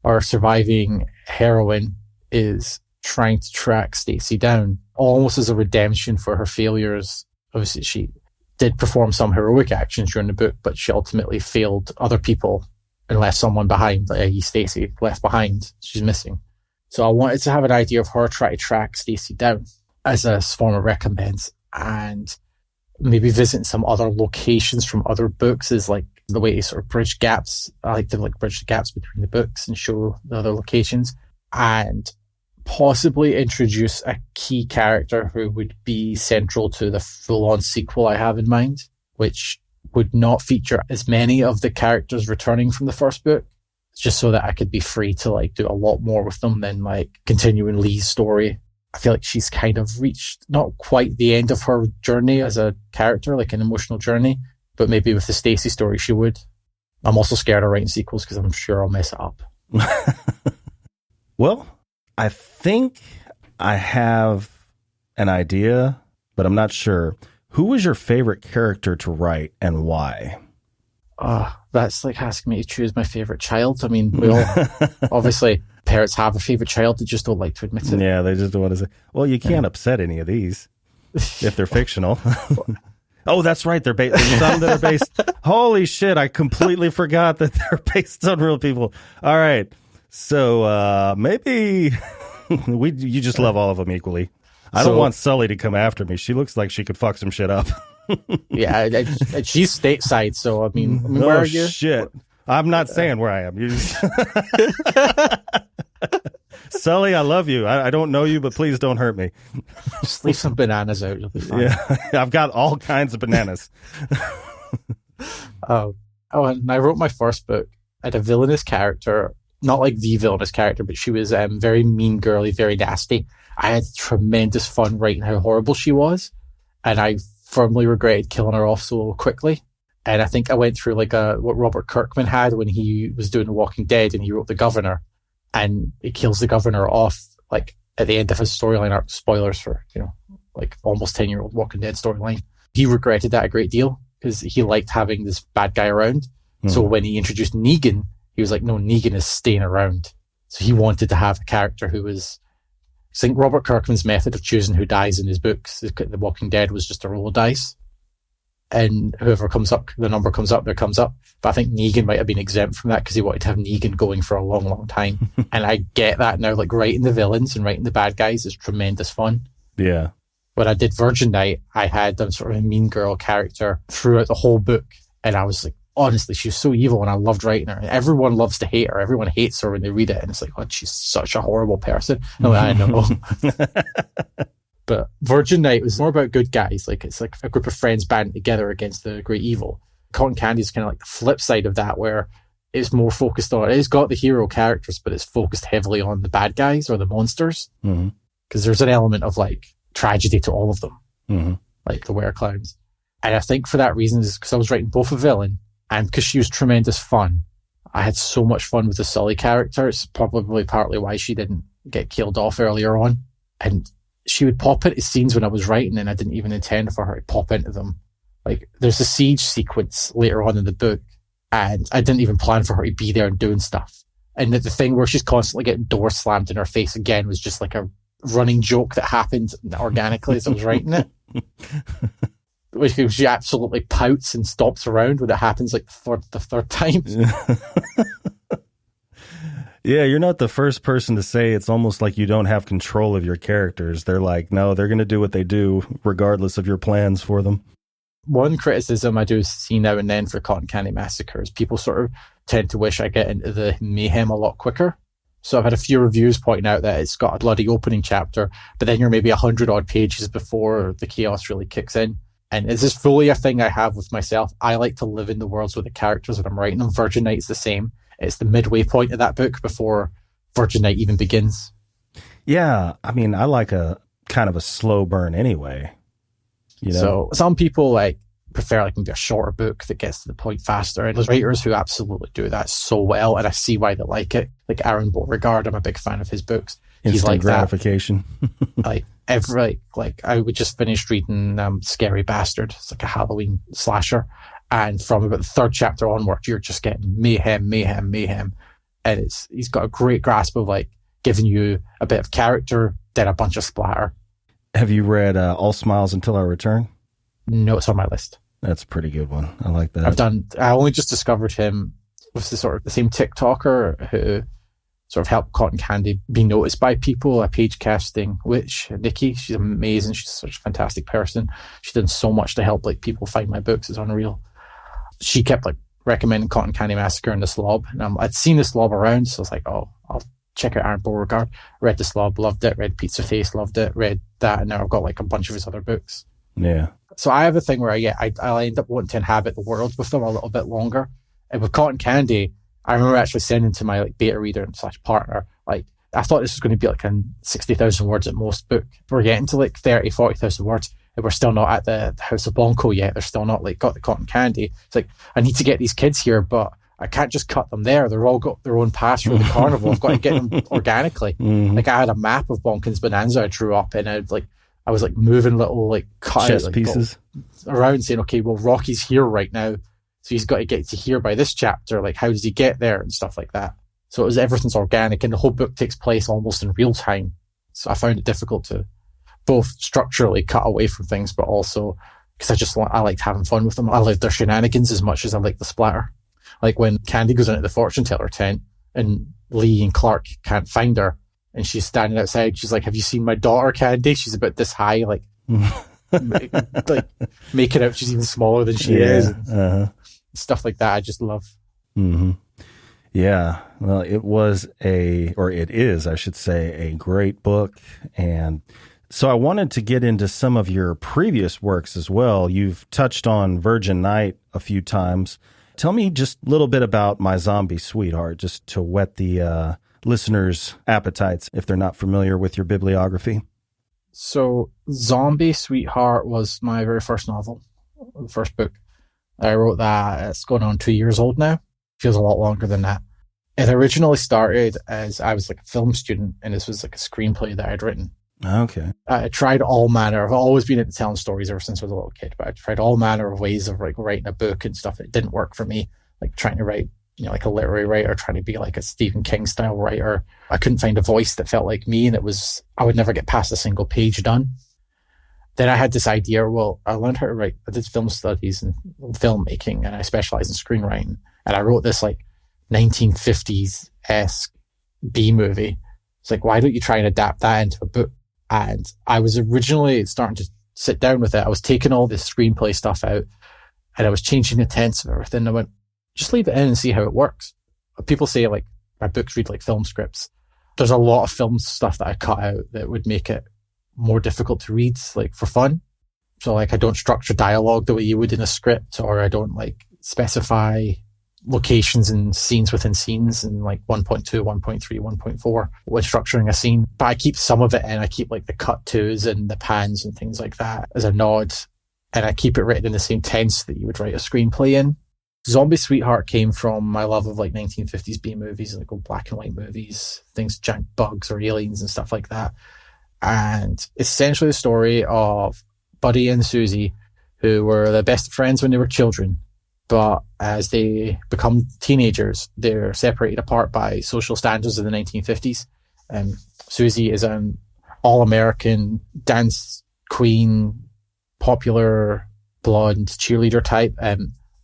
our surviving heroine is trying to track Stacy down, almost as a redemption for her failures. Obviously, she did perform some heroic actions during the book, but she ultimately failed other people and left someone behind, i.e. Stacy, left behind. She's missing. So I wanted to have an idea of her trying to track Stacy down as a form of recompense, and maybe visit some other locations from other books is like the way to sort of bridge gaps. I like to like bridge the gaps between the books and show the other locations. And possibly introduce a key character who would be central to the full-on sequel I have in mind, which would not feature as many of the characters returning from the first book, just so that I could be free to like do a lot more with them than like continuing Lee's story. I feel like she's kind of reached not quite the end of her journey as a character, like an emotional journey, but maybe with the Stacy story she would. I'm also scared of writing sequels because I'm sure I'll mess it up. Well, I think I have an idea, but I'm not sure. Who was your favorite character to write and why? That's like asking me to choose my favorite child. I mean, we all, obviously, parents have a favorite child. They just don't like to admit it. Yeah, they just don't want to say, well, you can't upset any of these if they're fictional. Oh, that's right. There's some that are based. Holy shit. I completely forgot that they're based on real people. All right. So maybe you just love all of them equally. I don't want Sully to come after me. She looks like she could fuck some shit up. Yeah, she's stateside, so I mean where are you? Shit. I'm not saying where I am. You just... Sully, I love you. I don't know you, but please don't hurt me. Just leave some bananas out. You'll be fine. Yeah, I've got all kinds of bananas. And I wrote my first book. I had a villainous character, not like the villainous character, but she was very mean girly, very nasty. I had tremendous fun writing how horrible she was, and I firmly regretted killing her off so quickly. And I think I went through like what Robert Kirkman had when he was doing The Walking Dead and he wrote The Governor, and he kills the governor off like at the end of his storyline arc. Spoilers for, like almost 10-year-old Walking Dead storyline. He regretted that a great deal because he liked having this bad guy around. Mm-hmm. So when he introduced Negan, he was like, no, Negan is staying around. So he wanted to have a character who was, I think Robert Kirkman's method of choosing who dies in his books, The Walking Dead, was just a roll of dice. And whoever comes up, the number comes up, there comes up. But I think Negan might have been exempt from that because he wanted to have Negan going for a long, long time. And I get that now, like writing the villains and writing the bad guys is tremendous fun. Yeah. When I did Virgin Night, I had sort of a mean girl character throughout the whole book. And I was like, honestly, she was so evil and I loved writing her. And everyone loves to hate her. Everyone hates her when they read it. And it's like, oh, she's such a horrible person. I'm like, I know. But Virgin Night was more about good guys. Like it's like a group of friends banding together against the great evil. Cotton Candy is kind of like the flip side of that, where it's more focused on, it's got the hero characters, but it's focused heavily on the bad guys or the monsters. Because there's an element of like tragedy to all of them, like the were-clowns. And I think for that reason is because I was writing both a villain and because she was tremendous fun. I had so much fun with the Sully character. It's probably partly why she didn't get killed off earlier on. And she would pop into scenes when I was writing and I didn't even intend for her to pop into them. Like there's a siege sequence later on in the book and I didn't even plan for her to be there and doing stuff. And the thing where she's constantly getting doors slammed in her face again was just like a running joke that happened organically as I was writing it. Which she absolutely pouts and stops around when it happens like the third time. Yeah, you're not the first person to say it's almost like you don't have control of your characters. They're like, no, they're going to do what they do regardless of your plans for them. One criticism I do see now and then for Cotton Candy Massacre is people sort of tend to wish I get into the mayhem a lot quicker. So I've had a few reviews pointing out that it's got a bloody opening chapter, but then you're maybe 100 odd pages before the chaos really kicks in. And this is fully a thing I have with myself. I like to live in the worlds with the characters when I'm writing them. Virgin Night's the same. It's the midway point of that book before Virgin Night even begins. Yeah, I mean, I like a kind of a slow burn anyway. So some people like prefer like maybe a shorter book that gets to the point faster. And there's writers who absolutely do that so well, and I see why they like it. Like Aaron Beauregard, I'm a big fan of his books. He's like gratification. Like I would just finished reading Scary Bastard. It's like a Halloween slasher. And from about the third chapter onward, you're just getting mayhem. And he's got a great grasp of like giving you a bit of character, then a bunch of splatter. Have you read All Smiles Until I Return? No, it's on my list. That's a pretty good one. I like that. I only just discovered him with the same TikToker who sort of helped Cotton Candy be noticed by people, a page casting witch, Nikki. She's amazing. She's such a fantastic person. She's done so much to help like people find my books. It's unreal. She kept like recommending Cotton Candy Massacre and The Slob. And I'd seen The Slob around, so I was like, oh, I'll check out Aaron Beauregard. Read The Slob, loved it. Read Pizza Face, loved it. Read that, and now I've got like a bunch of his other books. Yeah. So I have a thing where I end up wanting to inhabit the world with them a little bit longer. And with Cotton Candy, I remember actually sending to my like beta reader / partner, like, I thought this was going to be like a 60,000 words at most book. We're getting to like 30, 40,000 words, and we're still not at the House of Bonko yet. They're still not like got the Cotton Candy. It's like, I need to get these kids here, but I can't just cut them there. They're all got their own pass through the carnival. I've got to get them organically. Mm-hmm. Like, I had a map of Bonkin's Bonanza I drew up, and I was like moving little like cut chess out, like, pieces around, saying, okay, well, Rocky's here right now, so he's got to get to here by this chapter. Like, how does he get there and stuff like that? So everything's organic, and the whole book takes place almost in real time. So I found it difficult to both structurally cut away from things, but also because I liked having fun with them. I liked their shenanigans as much as I liked the splatter. Like when Candy goes into the fortune teller tent and Lee and Clark can't find her, and she's standing outside. She's like, "Have you seen my daughter, Candy?" She's about this high, like, like making out she's even smaller than she is. Stuff like that. I just love. Mm-hmm. Yeah. Well, it is, I should say, a great book. And so I wanted to get into some of your previous works as well. You've touched on Virgin Night a few times. Tell me just a little bit about My Zombie Sweetheart, just to whet the listeners' appetites if they're not familiar with your bibliography. So Zombie Sweetheart was my very first novel, the first book. I wrote that. It's going on 2 years old now. Feels a lot longer than that. It originally started as I was like a film student, and this was like a screenplay that I'd written. Okay. I tried all manner. I've always been into telling stories ever since I was a little kid, but I tried all manner of ways of like writing a book and stuff. It didn't work for me. Like trying to write, like a literary writer, trying to be like a Stephen King style writer. I couldn't find a voice that felt like me, and I would never get past a single page done. Then I had this idea, well, I learned how to write. I did film studies and filmmaking, and I specialized in screenwriting. And I wrote this like 1950s-esque B movie. It's like, why don't you try and adapt that into a book? And I was originally starting to sit down with it. I was taking all this screenplay stuff out, and I was changing the tense of everything. I went, just leave it in and see how it works. People say like my books read like film scripts. There's a lot of film stuff that I cut out that would make it more difficult to read, like for fun. So like I don't structure dialogue the way you would in a script, or I don't like specify locations and scenes within scenes in like 1.2, 1.3, 1.4 when structuring a scene. But I keep some of it in. I keep like the cut tos and the pans and things like that as a nod. And I keep it written in the same tense that you would write a screenplay in. Zombie Sweetheart came from my love of like 1950s B movies, like old black and white movies, things, giant bugs or aliens and stuff like that. And it's essentially the story of Buddy and Susie, who were the best of friends when they were children. But as they become teenagers, they're separated apart by social standards of the 1950s. Susie is an all-American dance queen, popular blonde cheerleader type.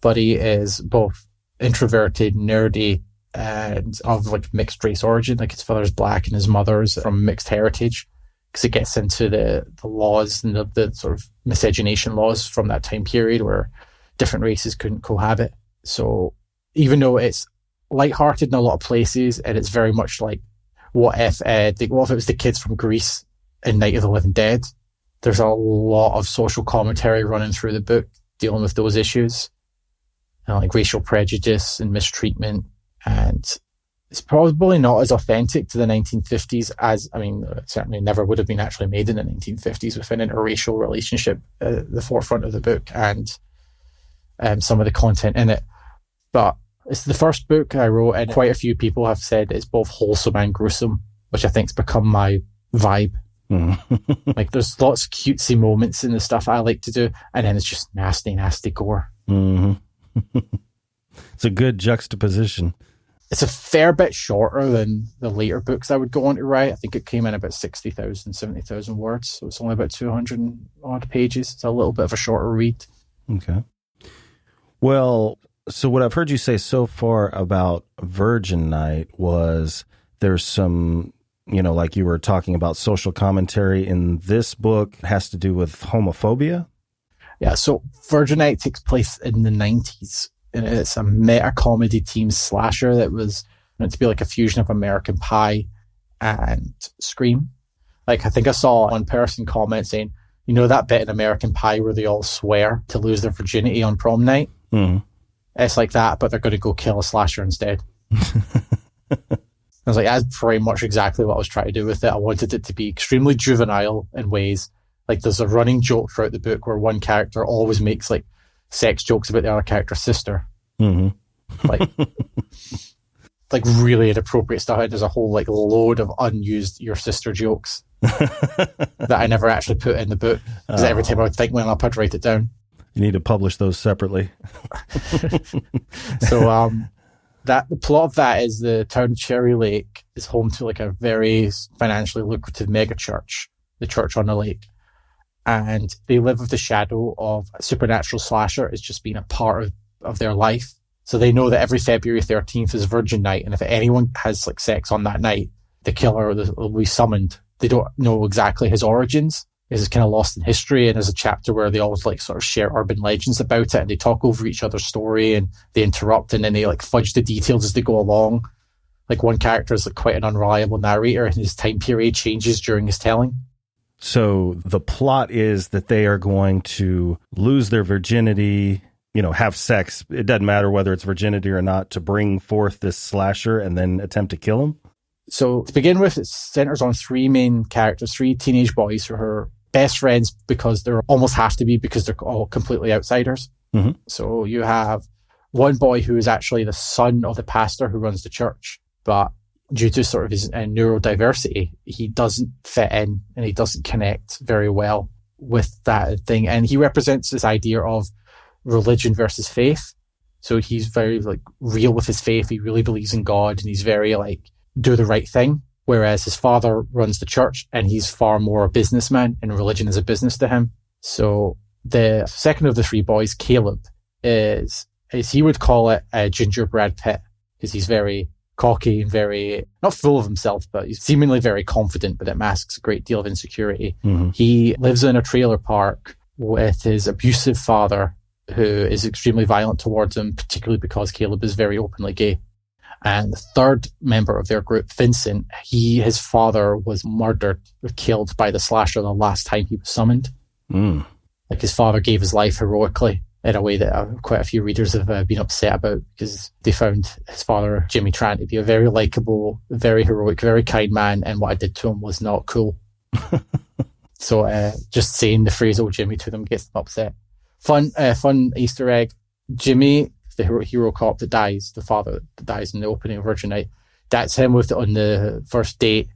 Buddy is both introverted, nerdy, and of like mixed race origin. Like his father's black and his mother's from mixed heritage. Because it gets into the laws and the sort of miscegenation laws from that time period where different races couldn't cohabit. So even though it's lighthearted in a lot of places, and it's very much like, what if it was the kids from Greece in Night of the Living Dead? There's a lot of social commentary running through the book dealing with those issues, like racial prejudice and mistreatment. And it's probably not as authentic to the 1950s as, it certainly never would have been actually made in the 1950s with an interracial relationship at the forefront of the book and some of the content in it. But it's the first book I wrote, and quite a few people have said it's both wholesome and gruesome, which I think's become my vibe. Like there's lots of cutesy moments in the stuff I like to do, and then it's just nasty, nasty gore. It's a good juxtaposition. It's a fair bit shorter than the later books I would go on to write. I think it came in about 60,000, 70,000 words. So it's only about 200 odd pages. It's a little bit of a shorter read. Okay. Well, so what I've heard you say so far about Virgin Night was there's some, like you were talking about social commentary in this book. It has to do with homophobia. Yeah. So Virgin Night takes place in the 90s. And it's a meta comedy team slasher that was meant to be like a fusion of American Pie and Scream. Like, I think I saw one person comment saying, you know that bit in American Pie where they all swear to lose their virginity on prom night? Mm. It's like that, but they're going to go kill a slasher instead. I was like, that's pretty much exactly what I was trying to do with it. I wanted it to be extremely juvenile in ways. Like, there's a running joke throughout the book where one character always makes like sex jokes about the other character's sister. Mm-hmm. Like really inappropriate stuff. There's a whole like load of unused your sister jokes that I never actually put in the book, because every time I would think one up, I'd write it down. You need to publish those separately. So the plot of that is the town of Cherry Lake is home to like a very financially lucrative mega church, the church on the lake. And they live with the shadow of a supernatural slasher as just being a part of their life. So they know that every February 13th is Virgin Night, and if anyone has like sex on that night, the killer will be summoned. They don't know exactly his origins. It's kind of lost in history, and there's a chapter where they always like sort of share urban legends about it, and they talk over each other's story, and they interrupt, and then they like fudge the details as they go along. Like, one character is like quite an unreliable narrator, and his time period changes during his telling. So the plot is that they are going to lose their virginity, have sex. It doesn't matter whether it's virginity or not, to bring forth this slasher and then attempt to kill him. So to begin with, it centers on three main characters, three teenage boys who are best friends because they almost have to be, because they're all completely outsiders. Mm-hmm. So you have one boy who is actually the son of the pastor who runs the church, but due to sort of his neurodiversity, he doesn't fit in and he doesn't connect very well with that thing. And he represents this idea of religion versus faith. So he's very like real with his faith. He really believes in God, and he's very like do the right thing. Whereas his father runs the church and he's far more a businessman, and religion is a business to him. So the second of the three boys, Caleb, is he would call it a ginger Brad Pitt, because he's very cocky and very, not full of himself, but he's seemingly very confident, but it masks a great deal of insecurity. Mm-hmm. He lives in a trailer park with his abusive father, who is extremely violent towards him, particularly because Caleb is very openly gay. And the third member of their group, Vincent, his father was murdered or killed by the slasher the last time he was summoned. Mm. Like, his father gave his life heroically in a way that quite a few readers have been upset about, because they found his father, Jimmy Tran, to be a very likable, very heroic, very kind man, and what I did to him was not cool. So just saying the phrase, "oh, Jimmy," to them gets them upset. Fun Easter egg. Jimmy, the hero cop that dies, the father that dies in the opening of Virgin Night, that's him on the first date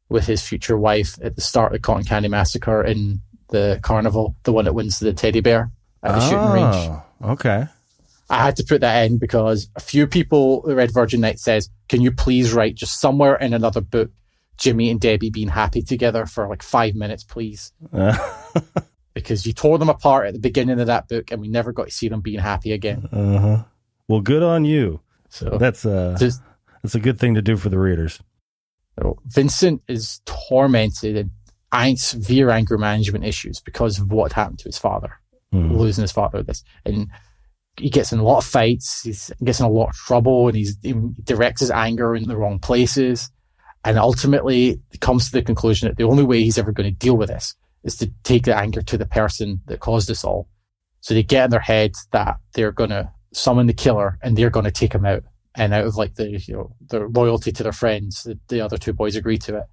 with his future wife at the start of Cotton Candy Massacre in the carnival, the one that wins the teddy bear at the shooting range. Okay. I had to put that in because a few people who read Virgin Night says, can you please write just somewhere in another book, Jimmy and Debbie being happy together for like 5 minutes, please? Because you tore them apart at the beginning of that book, and we never got to see them being happy again. Uh-huh. Well, good on you. So that's a good thing to do for the readers. So Vincent is tormented and severe anger management issues because of what happened to his father, losing his father. And he gets in a lot of fights. He gets in a lot of trouble, and he directs his anger in the wrong places. And ultimately, he comes to the conclusion that the only way he's ever going to deal with this is to take the anger to the person that caused this all. So they get in their head that they're going to summon the killer and they're going to take him out. And out of like their loyalty to their friends, the other two boys agree to it.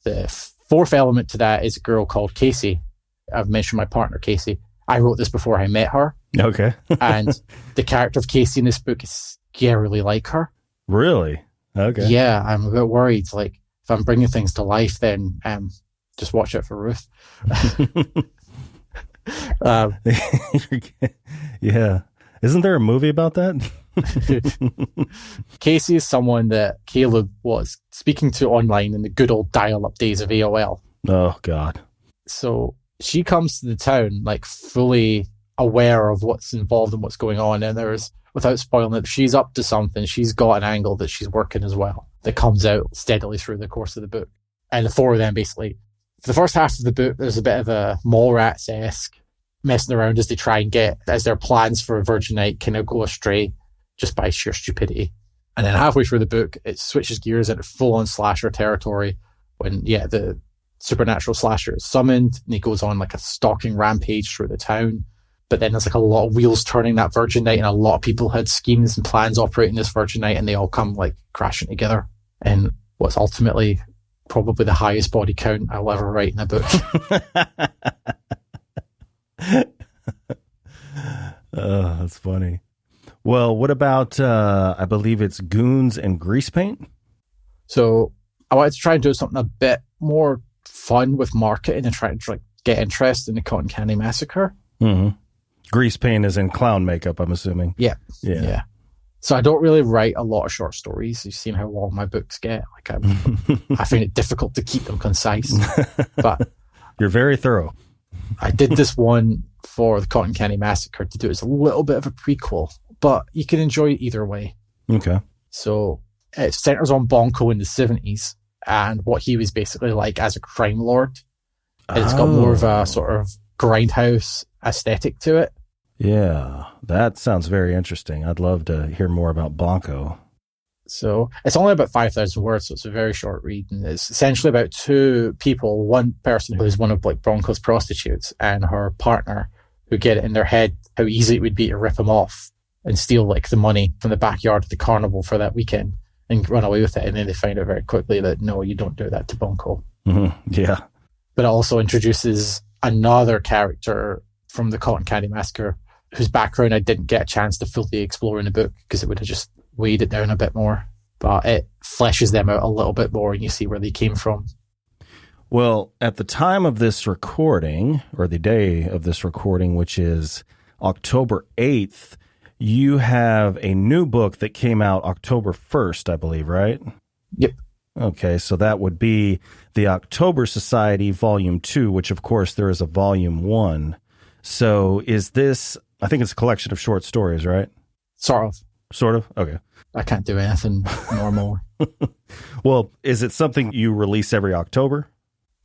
The fourth element to that is a girl called Casey. I've mentioned my partner, Casey. I wrote this before I met her. Okay. And the character of Casey in this book is scarily like her. Really? Okay. Yeah, I'm a bit worried. Like, if I'm bringing things to life, then just watch out for Ruth. Yeah. Isn't there a movie about that? Casey is someone that Caleb was speaking to online in the good old dial-up days of AOL. Oh, God. So she comes to the town like fully aware of what's involved and what's going on. And without spoiling it, she's up to something. She's got an angle that she's working as well that comes out steadily through the course of the book. And the four of them basically, for the first half of the book, there's a bit of a Mallrats-esque messing around as their plans for a Virgin Night kind of go astray just by sheer stupidity. And then halfway through the book, it switches gears into full-on slasher territory when, the supernatural slasher is summoned, and he goes on like a stalking rampage through the town. But then there's like a lot of wheels turning that Virgin Night, and a lot of people had schemes and plans operating this Virgin Night, and they all come like crashing together. And what's ultimately probably the highest body count I'll ever write in a book. Oh, that's funny. Well, what about, I believe it's Goons and Grease Paint? So I wanted to try and do something a bit more fun with marketing and try to like, get interest in the Cotton Candy Massacre. Mm-hmm. Grease paint is in clown makeup, I'm assuming. Yeah. So I don't really write a lot of short stories. You've seen how long my books get. Like I find it difficult to keep them concise. But you're very thorough. I did this one for the Cotton Candy Massacre to do as a little bit of a prequel, but you can enjoy it either way. Okay. So it centers on Bonko in the 70s and what he was basically like as a crime lord. And it's got more of a sort of grindhouse aesthetic to it. Yeah, that sounds very interesting. I'd love to hear more about Bonko. So it's only about 5,000 words, so it's a very short read. And it's essentially about two people, one person who is one of like Bonko's prostitutes and her partner, who get it in their head how easy it would be to rip him off and steal like the money from the backyard of the carnival for that weekend and run away with it. And then they find out very quickly that no, you don't do that to Bonko. Mm-hmm. Yeah. But it also introduces another character from the Cotton Candy Massacre whose background I didn't get a chance to fully explore in the book because it would have just weighed it down a bit more. But it fleshes them out a little bit more and you see where they came from. Well, at the time of this recording, or the day of this recording, which is October 8th, you have a new book that came out October 1st, I believe, right? Yep. Okay, so that would be the October Society Volume 2, which, of course, there is a Volume 1. So is this, I think it's a collection of short stories, right? Sort of. Sort of? Okay. I can't do anything normal. Well, is it something you release every October?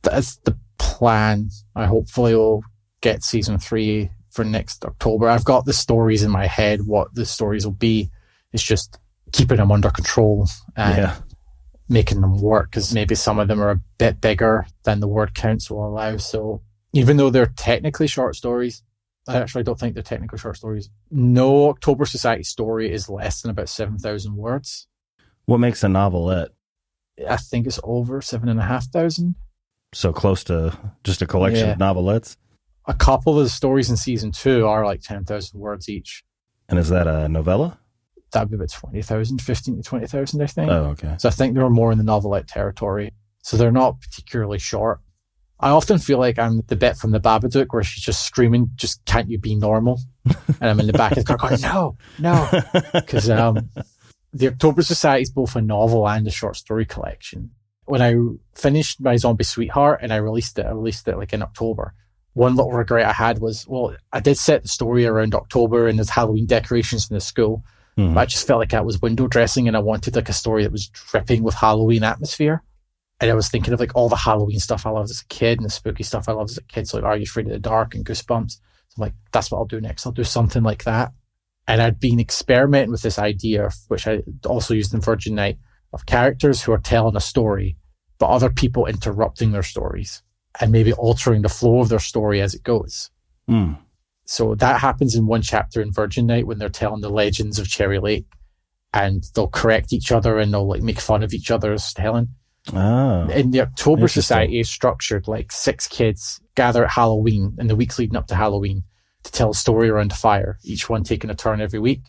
That's the plan. I hopefully will get season 3 for next October. I've got the stories in my head, what the stories will be. It's just keeping them under control and making them work, because maybe some of them are a bit bigger than the word counts will allow. So even though they're technically short stories, I actually don't think they're technically short stories. No October Society story is less than about 7,000 words. What makes a novelette? I think it's over 7,500. So close to just a collection of novelettes? A couple of the stories in season 2 are like 10,000 words each. And is that a novella? That'd be about 20,000, 15 to 20,000, I think. Oh, okay. So I think they were more in the novelette territory. So they're not particularly short. I often feel like I'm the bit from the Babadook where she's just screaming, just can't you be normal? And I'm in the back of the car going, no. Because the October Society is both a novel and a short story collection. When I finished my Zombie Sweetheart and I released it like in October, one little regret I had was, well, I did set the story around October and there's Halloween decorations in the school. But I just felt like I was window dressing and I wanted like a story that was dripping with Halloween atmosphere. And I was thinking of like all the Halloween stuff I loved as a kid and the spooky stuff I loved as a kid. So like, Are You Afraid of the Dark and Goosebumps. So I'm like, that's what I'll do next. I'll do something like that. And I'd been experimenting with this idea, which I also used in Virgin Night, of characters who are telling a story, but other people interrupting their stories and maybe altering the flow of their story as it goes. So that happens in one chapter in Virgin Night when they're telling the legends of Cherry Lake, and they'll correct each other and they'll like make fun of each other's telling. In the October Society is structured like 6 kids gather at Halloween in the weeks leading up to Halloween to tell a story around a fire, each one taking a turn every week.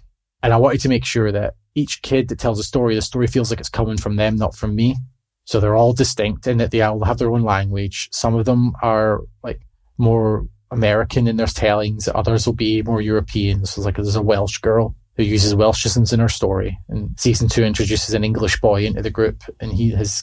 And I wanted to make sure that each kid that tells a story, the story feels like it's coming from them, not from me. So they're all distinct in that they all have their own language. Some of them are like more American in their tellings, others will be more European. So like there's a Welsh girl who uses Welshisms in her story, and season 2 introduces an English boy into the group, and he has,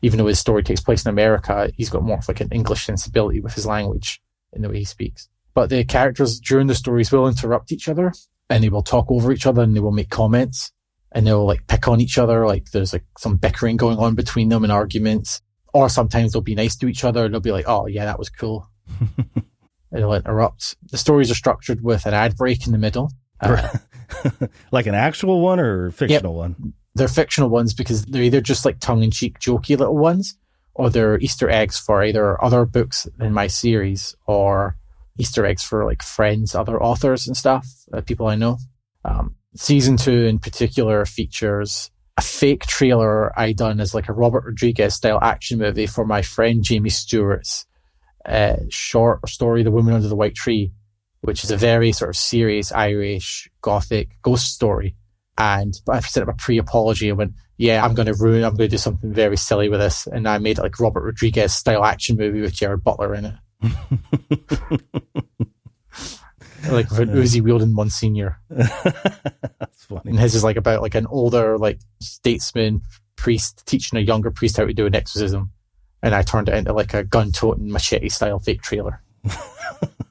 even though his story takes place in America, he's got more of like an English sensibility with his language in the way he speaks. But the characters during the stories will interrupt each other and they will talk over each other and they will make comments and they'll like pick on each other. Like there's like some bickering going on between them and arguments, or sometimes they'll be nice to each other and they'll be like, oh yeah, that was cool. And they'll interrupt. The stories are structured with an ad break in the middle. Like an actual one or fictional one? They're fictional ones because they're either just like tongue-in-cheek, jokey little ones, or they're Easter eggs for either other books in my series or Easter eggs for like friends, other authors and stuff, people I know. Season 2 in particular features a fake trailer I done as like a Robert Rodriguez style action movie for my friend Jamie Stewart's short story, The Woman Under the White Tree, which is a very sort of serious Irish Gothic ghost story. And I set up a pre-apology and went, yeah, I'm going to do something very silly with this. And I made it like Robert Rodriguez style action movie with Gerard Butler in it. Like an Uzi wielding Monsignor. That's funny. And his is like about like an older like statesman priest teaching a younger priest how to do an exorcism. And I turned it into like a gun-toting machete style fake trailer.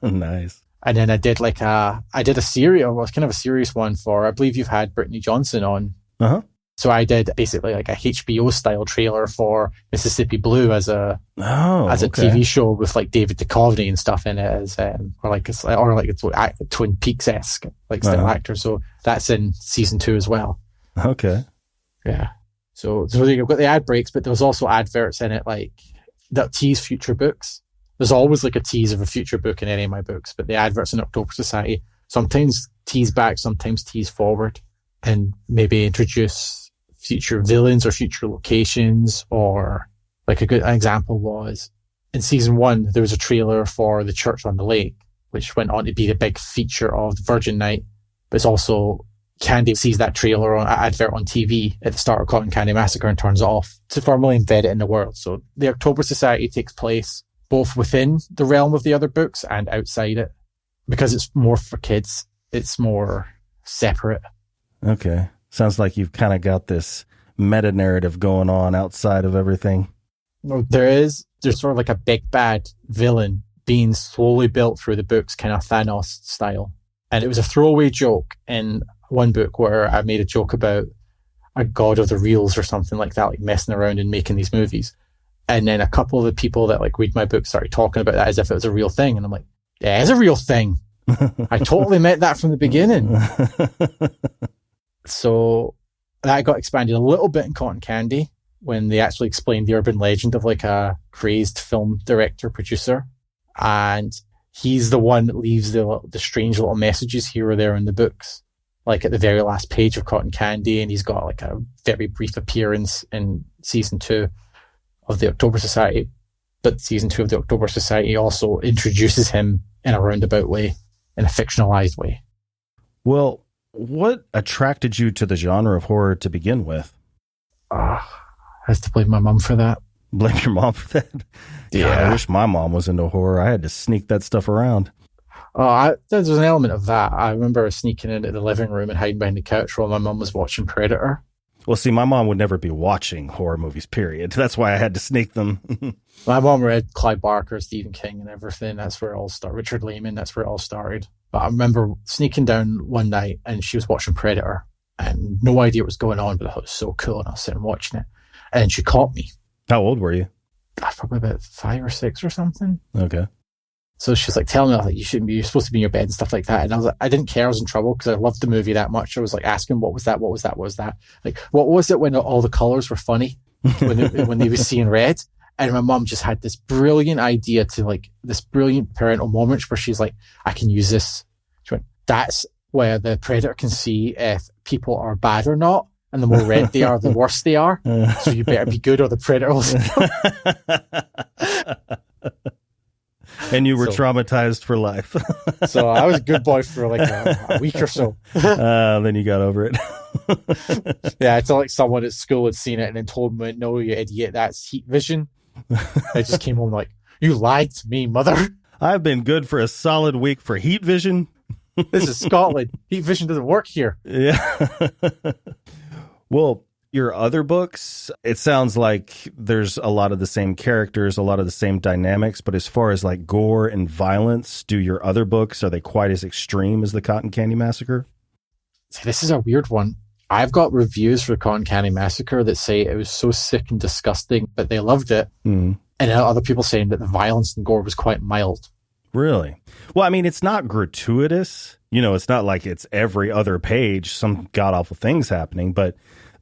Nice. And then I did a series, or was kind of a serious one for, I believe you've had Brittany Johnson on. Uh-huh. So I did basically like a HBO style trailer for Mississippi Blue as a TV show with like David Duchovny and stuff in it as it's Twin Peaks-esque like style actor. So that's in season 2 as well. Okay. Yeah. So you've got the ad breaks, but there was also adverts in it like that tease future books. There's always like a tease of a future book in any of my books, but the adverts in October Society sometimes tease back, sometimes tease forward, and maybe introduce future villains or future locations. Or like a good example was in season 1, there was a trailer for The Church on the Lake, which went on to be the big feature of the Virgin Night. But it's also Candy sees that trailer on advert on TV at the start of Cotton Candy Massacre and turns it off to formally embed it in the world. So the October Society takes place both within the realm of the other books and outside it. Because it's more for kids, it's more separate. Okay. Sounds like you've kind of got this meta-narrative going on outside of everything. There's sort of like a big bad villain being slowly built through the books, kind of Thanos style. And it was a throwaway joke in one book where I made a joke about a god of the reels or something like that, like messing around and making these movies. And then a couple of the people that like read my book started talking about that as if it was a real thing. And I'm like, yeah, it's a real thing. I totally meant that from the beginning. So that got expanded a little bit in Cotton Candy when they actually explained the urban legend of like a crazed film director, producer. And he's the one that leaves the strange little messages here or there in the books. Like at the very last page of Cotton Candy, and he's got like a very brief appearance in season 2 of the October Society. But season 2 of the October Society also introduces him in a roundabout way, in a fictionalized way. Well, what attracted you to the genre of horror to begin with? I have to blame my mum for that. Blame your mom for that? Yeah. God, I wish my mom was into horror. I had to sneak that stuff around. There's an element of that. I remember sneaking into the living room and hiding behind the couch while my mum was watching Predator. Well, see, my mom would never be watching horror movies, period. That's why I had to sneak them. My mom read Clive Barker, Stephen King and everything. That's where it all started. Richard Lehman, that's where it all started. But I remember sneaking down one night and she was watching Predator and no idea what was going on, but I thought it was so cool and I was sitting watching it. And she caught me. How old were you? Probably about 5 or 6 or something. Okay. So she's like telling me like you're supposed to be in your bed and stuff like that. And I was like, I didn't care, I was in trouble because I loved the movie that much. I was like asking, what was that? Like, what was it when all the colors were funny? when they were seeing red? And my mom just had this brilliant idea to like this brilliant parental moment where she's like, I can use this. She went, that's where the Predator can see if people are bad or not. And the more red they are, the worse they are. So you better be good or the Predator will see them. And you were traumatized for life. So I was a good boy for like a week or so. Then you got over it. Yeah, until like someone at school had seen it and then told me, no, you idiot, that's heat vision. I just came home like, you lied to me, mother. I've been good for a solid week for heat vision. This is Scotland. Heat vision doesn't work here. Yeah. Well, your other books, it sounds like there's a lot of the same characters, a lot of the same dynamics, but as far as like gore and violence, do your other books, are they quite as extreme as the Cotton Candy Massacre? See, this is a weird one. I've got reviews for Cotton Candy Massacre that say it was so sick and disgusting, but they loved it. Mm. And other people saying that the violence and gore was quite mild. Really? Well, I mean, it's not gratuitous. You know, it's not like it's every other page, some god-awful things happening, but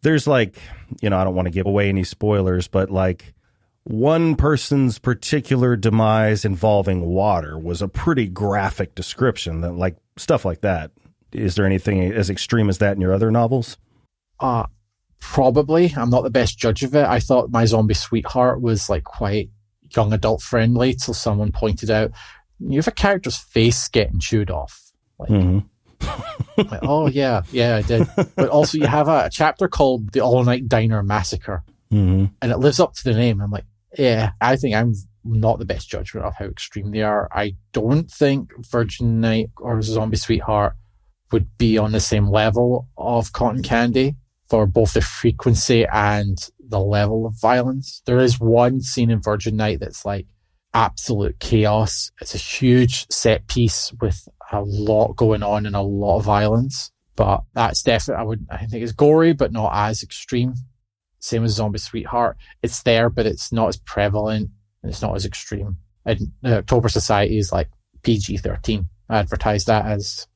There's like, I don't want to give away any spoilers, but like one person's particular demise involving water was a pretty graphic description, that like stuff like that. Is there anything as extreme as that in your other novels? Probably. I'm not the best judge of it. I thought My Zombie Sweetheart was like quite young adult friendly till someone pointed out, you have a character's face getting chewed off. Like, like, oh yeah, I did. But also you have a chapter called The All-Night Diner Massacre. And it lives up to the name. I'm like, yeah, I think I'm not the best judgment of how extreme they are. I don't think Virgin Night or Zombie Sweetheart would be on the same level of Cotton Candy for both the frequency and the level of violence. There is one scene in Virgin Night that's like absolute chaos. It's a huge set piece with a lot going on and a lot of violence. But that's definitely, I think it's gory, but not as extreme. Same as Zombie Sweetheart. It's there, but it's not as prevalent and it's not as extreme. And the October Society is like PG-13. I advertise that as.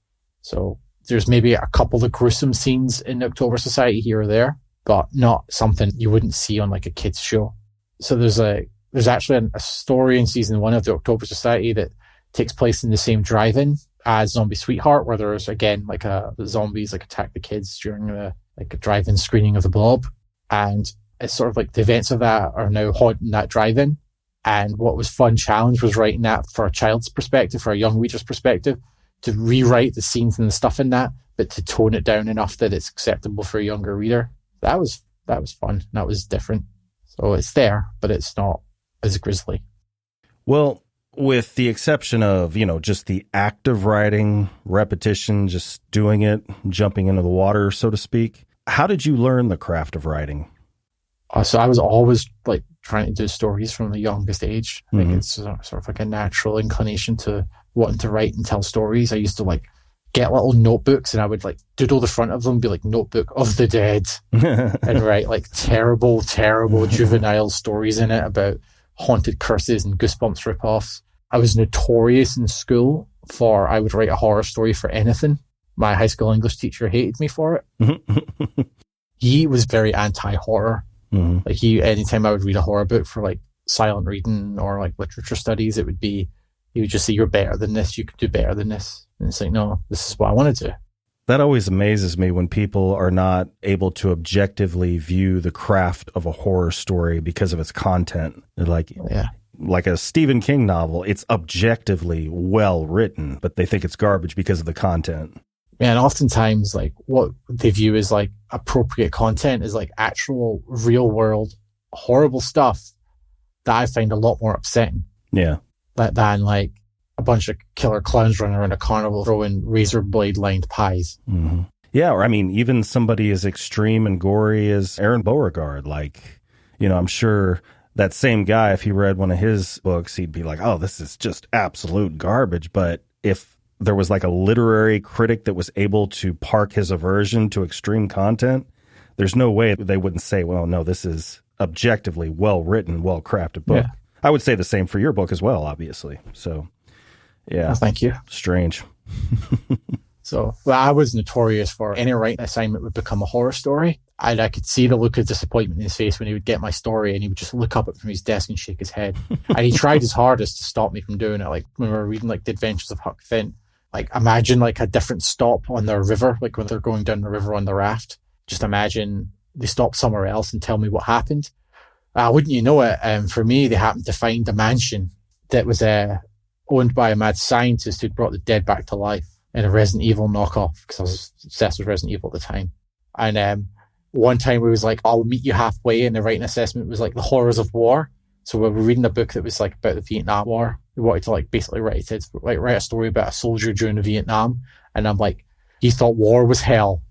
So there's maybe a couple of gruesome scenes in the October Society here or there, but not something you wouldn't see on like a kids show. So there's actually a story in season 1 of the October Society that takes place in the same drive-in as Zombie Sweetheart, where there's again like the zombies like attack the kids during a drive-in screening of The Blob. And it's sort of like the events of that are now haunting that drive-in. And what was fun challenge was writing that for a child's perspective, for a young reader's perspective, to rewrite the scenes and the stuff in that, but to tone it down enough that it's acceptable for a younger reader. That was fun. That was different. So it's there, but it's not as grisly. Well, with the exception of, just the act of writing, repetition, just doing it, jumping into the water, so to speak, how did you learn the craft of writing? So I was always like trying to do stories from the youngest age. I think it's sort of like a natural inclination to wanting to write and tell stories. I used to like get little notebooks and I would like doodle the front of them, be like Notebook of the Dead, and write like terrible juvenile stories in it about haunted curses and Goosebumps ripoffs. I was notorious in school I would write a horror story for anything. My high school English teacher hated me for it. He was very anti-horror. Like anytime I would read a horror book for like silent reading or like literature studies, he would just say, you're better than this. You could do better than this. And it's like, no, this is what I want to do. That always amazes me when people are not able to objectively view the craft of a horror story because of its content. Like a Stephen King novel, it's objectively well written, but they think it's garbage because of the content. And oftentimes, like, what they view as like appropriate content is like actual real world horrible stuff that I find a lot more upsetting. Yeah. Than like a bunch of killer clowns running around a carnival throwing razor blade lined pies. Yeah. Or I mean, even somebody as extreme and gory as Aaron Beauregard, like, I'm sure that same guy, if he read one of his books, he'd be like, oh, this is just absolute garbage. But if there was like a literary critic that was able to park his aversion to extreme content, there's no way they wouldn't say, well, no, this is objectively well-written, well-crafted book. Yeah. I would say the same for your book as well, obviously. So, yeah. Well, thank you. Strange. So, I was notorious for any writing assignment would become a horror story. And I could see the look of disappointment in his face when he would get my story and he would just look up from his desk and shake his head. And he tried his hardest to stop me from doing it. Like when we were reading like The Adventures of Huck Finn, like imagine like a different stop on their river, like when they're going down the river on the raft. Just imagine they stop somewhere else and tell me what happened. Wouldn't you know it? For me, they happened to find a mansion that was owned by a mad scientist who'd brought the dead back to life in a Resident Evil knockoff, because I was obsessed with Resident Evil at the time. And one time we was like, I'll meet you halfway, and the writing assessment was like the horrors of war. So we were reading a book that was like about the Vietnam War. We wanted to like basically write a story about a soldier during the Vietnam. And I'm like, he thought war was hell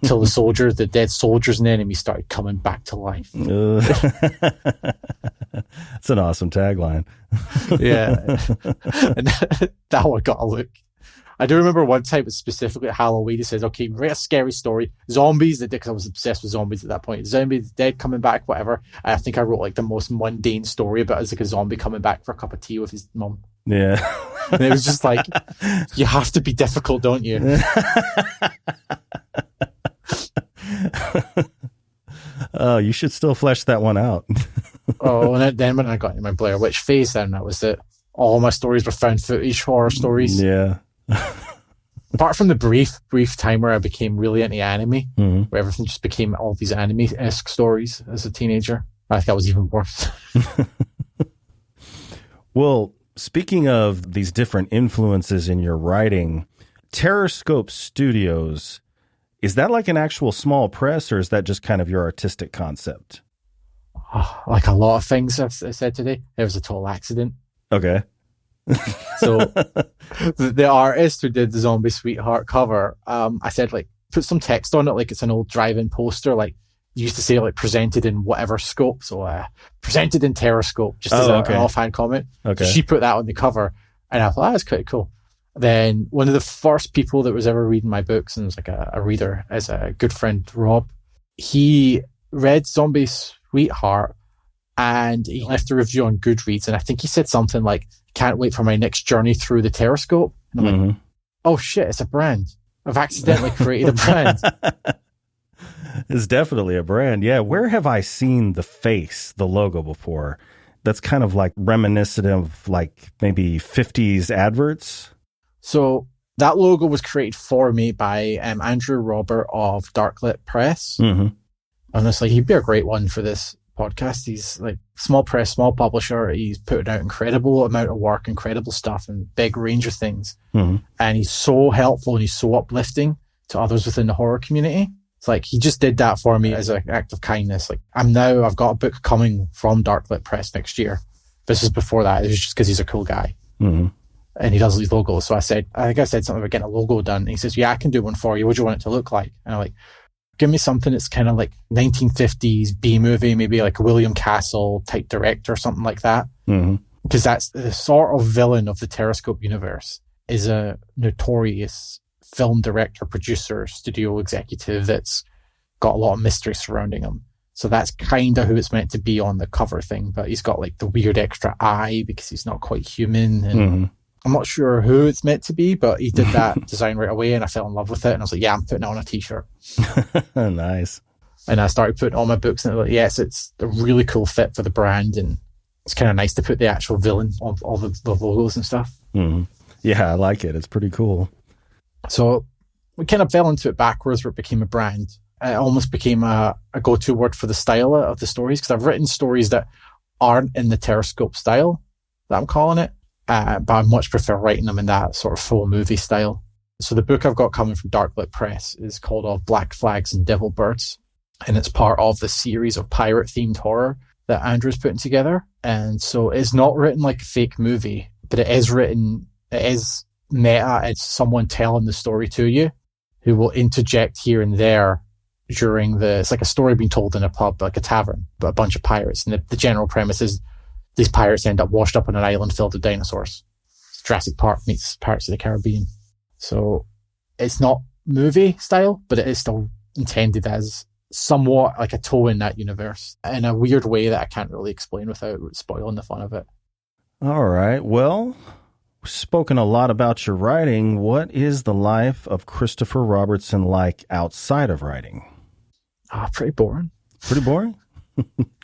till the dead soldiers and enemies started coming back to life. That's an awesome tagline. Yeah. And that one got a look. I do remember one time, specifically at Halloween, it says, okay, write a scary story. Zombies, because I was obsessed with zombies at that point. Zombies, dead, coming back, whatever. And I think I wrote like the most mundane story about it as like a zombie coming back for a cup of tea with his mum. Yeah. And it was just like, you have to be difficult, don't you? Oh, you should still flesh that one out. Oh, and then when I got into my Blair Witch phase, then that was it. All my stories were found footage horror stories. Yeah. Apart from the brief time where I became really into anime, where everything just became all these anime-esque stories as a teenager. I think that was even worse. Well, speaking of these different influences in your writing, Terrascope Studios, is that like an actual small press, or is that just kind of your artistic concept? Like a lot of things I've said today, it was a total accident. Okay. So the artist who did the Zombie Sweetheart cover, I said, like, put some text on it, like it's an old drive-in poster, like you used to say, like, presented in whatever scope. So presented in Terrascope, just as an offhand comment. Okay. So she put that on the cover, and I thought, that's quite cool. Then one of the first people that was ever reading my books, and was like a reader, is a good friend, Rob. He read Zombie Sweetheart, and he left a review on Goodreads, and I think he said something like, can't wait for my next journey through the Terrascope. And I'm like, oh shit, it's a brand. I've accidentally created a brand. It's definitely a brand. Yeah. Where have I seen the face, the logo before? That's kind of like reminiscent of like maybe 50s adverts. So that logo was created for me by Andrew Robert of Darklit Press. Honestly, he'd be a great one for this podcast. He's like small press, small publisher. He's putting out incredible amount of work, incredible stuff, and big range of things. And he's so helpful and he's so uplifting to others within the horror community. It's like he just did that for me as an act of kindness. Like I've got a book coming from Darklit Press next year. This is before that. It was just because he's a cool guy. And he does these logos. So I said something about getting a logo done. And he says, yeah, I can do one for you. What do you want it to look like? And I'm like, give me something that's kind of like 1950s B-movie, maybe like a William Castle type director or something like that. Because that's the sort of villain of the Terrascope universe, is a notorious film director, producer, studio executive that's got a lot of mystery surrounding him. So that's kind of who it's meant to be on the cover thing. But he's got like the weird extra eye because he's not quite human. And I'm not sure who it's meant to be, but he did that design right away, and I fell in love with it. And I was like, yeah, I'm putting it on a t-shirt. Nice. And I started putting all my books in it. Like, yes, it's a really cool fit for the brand, and it's kind of nice to put the actual villain on all the logos and stuff. Yeah, I like it. It's pretty cool. So we kind of fell into it backwards where it became a brand. It almost became a go-to word for the style of the stories, because I've written stories that aren't in the Terrascope style that I'm calling it. But I much prefer writing them in that sort of full movie style. So the book I've got coming from Darklit Press is called Of Black Flags and Devil Birds. And it's part of the series of pirate-themed horror that Andrew's putting together. And so it's not written like a fake movie, but it is meta. It's someone telling the story to you who will interject here and there during it's like a story being told in a pub, like a tavern, but a bunch of pirates. And the general premise is these pirates end up washed up on an island filled with dinosaurs. It's Jurassic Park meets Pirates of the Caribbean. So it's not movie style, but it is still intended as somewhat like a toe in that universe in a weird way that I can't really explain without spoiling the fun of it. All right. Well, we've spoken a lot about your writing. What is the life of Christopher Robertson like outside of writing? Pretty boring. Pretty boring?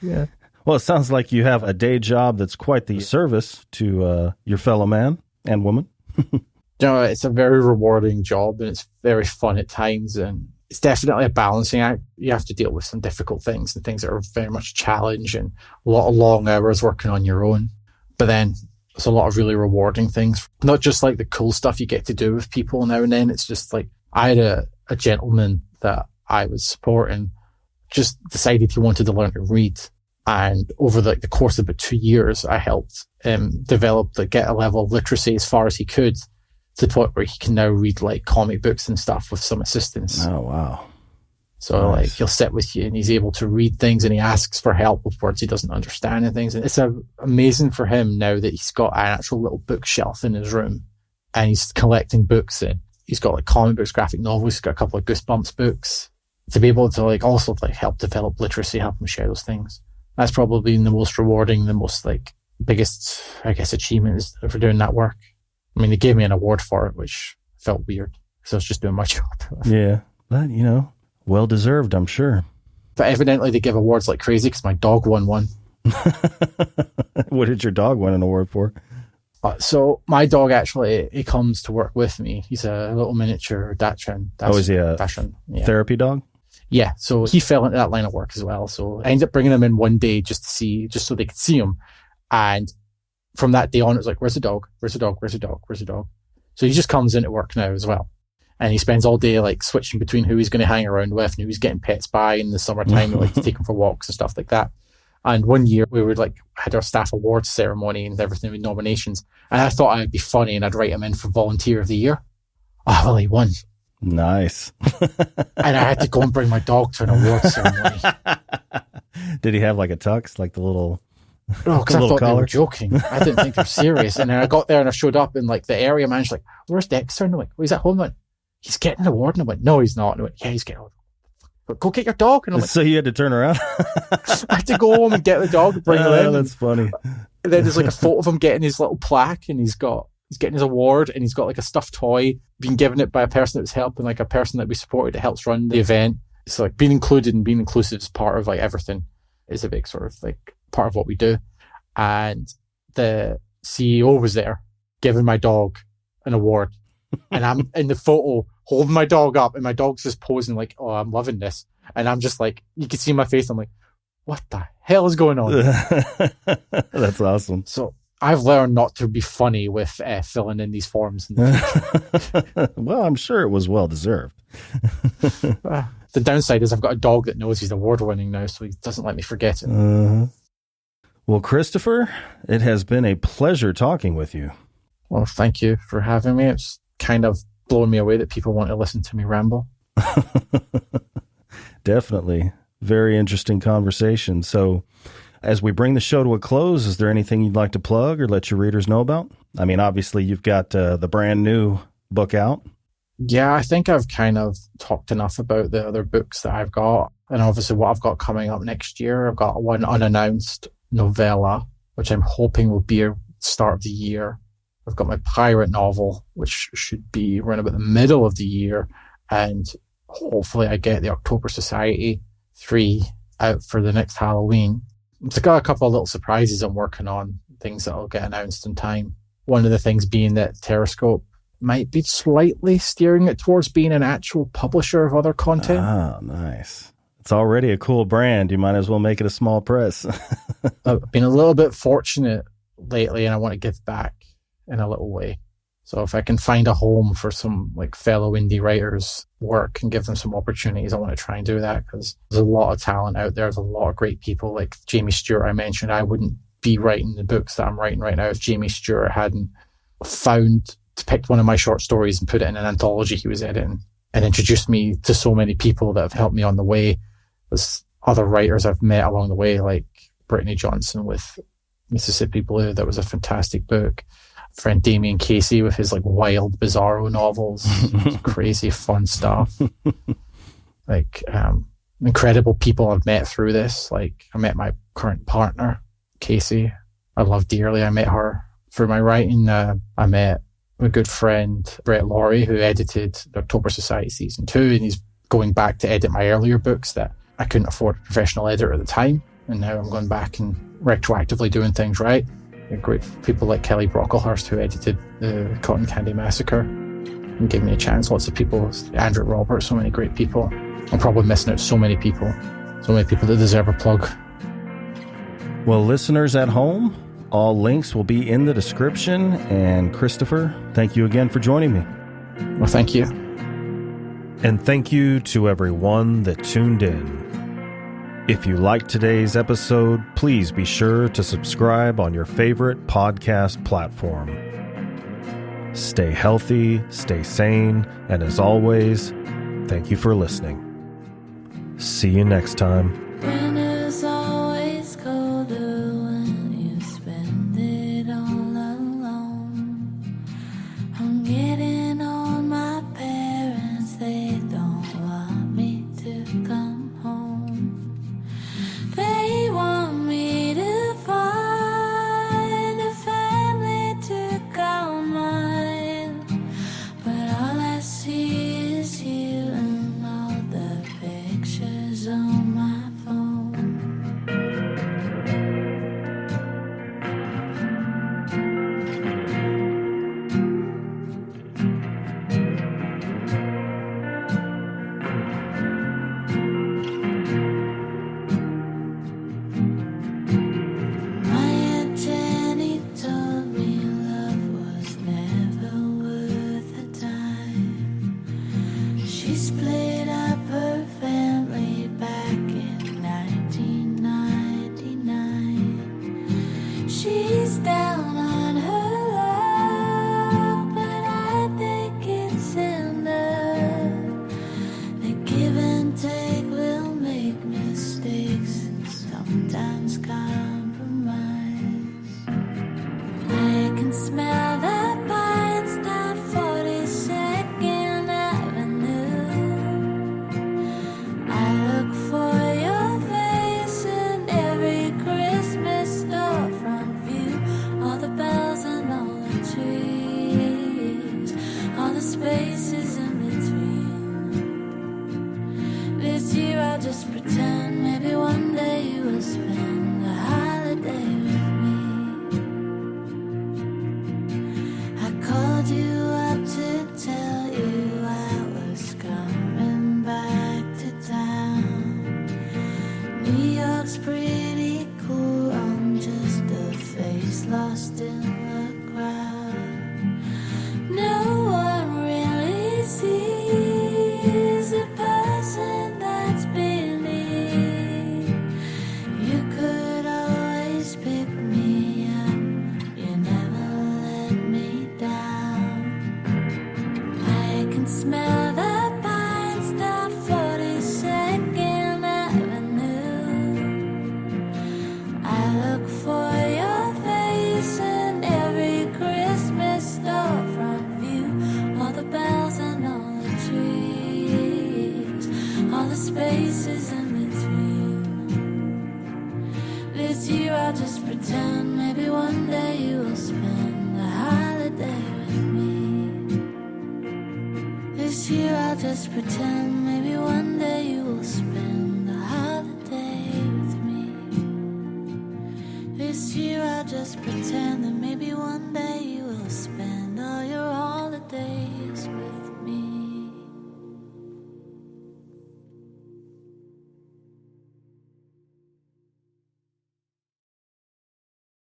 Yeah. Well, it sounds like you have a day job that's quite the service to your fellow man and woman. It's a very rewarding job, and it's very fun at times, and it's definitely a balancing act. You have to deal with some difficult things and things that are very much a challenge, and a lot of long hours working on your own. But then there's a lot of really rewarding things, not just like the cool stuff you get to do with people now and then. It's just like I had a gentleman that I was supporting just decided he wanted to learn to read. And over the course of about 2 years, I helped him get a level of literacy as far as he could, to the point where he can now read like comic books and stuff with some assistance. Oh, wow. So nice. Like he'll sit with you and he's able to read things, and he asks for help with words he doesn't understand and things. And it's amazing for him now that he's got an actual little bookshelf in his room and he's collecting books, and he's got like comic books, graphic novels, he's got a couple of Goosebumps books, to be able to like also like help develop literacy, help him share those things. That's probably the most rewarding, the most like biggest, I guess, achievement is for doing that work. I mean, they gave me an award for it, which felt weird because I was just doing my job. Yeah, but well deserved, I'm sure. But evidently they give awards like crazy because my dog won one. What did your dog win an award for? So my dog actually, he comes to work with me. He's a little miniature Dachshund. Is he a therapy dog? Yeah, so he fell into that line of work as well. So I ended up bringing him in one day just so they could see him. And from that day on, it was like, where's the dog? Where's the dog? Where's the dog? Where's the dog? So he just comes into work now as well. And he spends all day like switching between who he's going to hang around with and who he's getting pets by in the summertime. We like to take him for walks and stuff like that. And one year we had our staff awards ceremony and everything with nominations. And I thought I'd be funny and I'd write him in for Volunteer of the Year. Oh, well, he won. Nice. And I had to go and bring my dog to an awards ceremony. Did he have like a tux, like the little... Oh, because I thought they were joking. I didn't think they were serious. And then I got there and I showed up and like the area manager's like, where's Dexter? And I'm like, he's at home. I went, he's getting an award. And I went, no, he's not. And I went, yeah, he's getting an award. But go get your dog. And I'm like, so you had to turn around? I had to go home and get the dog and bring him in. That's funny. And then there's like a photo of him getting his little plaque and he's getting his award and he's got like a stuffed toy being given it by a person that was helping, like a person that we supported that helps run the event. So like being included and being inclusive is part of like everything is a big sort of like part of what we do. And the CEO was there giving my dog an award. And I'm in the photo holding my dog up and my dog's just posing like, oh, I'm loving this. And I'm just like, you can see my face. I'm like, what the hell is going on? That's awesome. So I've learned not to be funny with filling in these forms. In the future. Well, I'm sure it was well deserved. The downside is I've got a dog that knows he's award winning now, so he doesn't let me forget it. Well, Christopher, it has been a pleasure talking with you. Well, thank you for having me. It's kind of blown me away that people want to listen to me ramble. Definitely. Very interesting conversation. So as we bring the show to a close, is there anything you'd like to plug or let your readers know about? I mean, obviously you've got the brand new book out. Yeah, I think I've kind of talked enough about the other books that I've got. And obviously what I've got coming up next year, I've got one unannounced novella, which I'm hoping will be a start of the year. I've got my pirate novel, which should be around about the middle of the year. And hopefully I get the October Society 3 out for the next Halloween. I've got a couple of little surprises I'm working on, things that will get announced in time. One of the things being that Terrascope might be slightly steering it towards being an actual publisher of other content. Ah, nice. It's already a cool brand. You might as well make it a small press. I've been a little bit fortunate lately and I want to give back in a little way. So if I can find a home for some like fellow indie writers' work and give them some opportunities, I want to try and do that because there's a lot of talent out there. There's a lot of great people like Jamie Stewart I mentioned. I wouldn't be writing the books that I'm writing right now if Jamie Stewart hadn't picked one of my short stories and put it in an anthology he was editing and introduced me to so many people that have helped me on the way. There's other writers I've met along the way, like Brittany Johnson with Mississippi Blue. That was a fantastic book. Friend Damien Casey with his like wild bizarro novels, crazy fun stuff. Like incredible people I've met through this. Like I met my current partner, Casey. I love dearly. I met her through my writing. I met a good friend, Brett Laurie, who edited the October Society Season 2, and he's going back to edit my earlier books that I couldn't afford a professional editor at the time. And now I'm going back and retroactively doing things right. Great people like Kelly Brocklehurst, who edited the Cotton Candy Massacre and gave me a chance. Lots of people, Andrew Robertson, so many great people. I'm probably missing out so many people that deserve a plug. Well, listeners at home, all links will be in the description. And Christopher, thank you again for joining me. Well, thank you. And thank you to everyone that tuned in. If you liked today's episode, please be sure to subscribe on your favorite podcast platform. Stay healthy, stay sane, and as always, thank you for listening. See you next time. Winter's always colder when you spend it all alone. I'm getting on my parents, they don't want me to come home. They want me to find a family to call mine, but all I see is you and all the pictures on my looks pretty cool. I'm just a face lost in the crowd. No one really sees the person that's beneath. You could always pick me up. You never let me down. I can smell the pine stuff, 42nd Avenue. I look for your face in every Christmas storefront view. All the bells and all the trees, all the spaces in between. This year I'll just pretend maybe one day you will spend the holiday with me. This year I'll just pretend maybe one day you will spend the holiday with me. This year I'll just pretend that maybe one day you will spend all your holidays with me.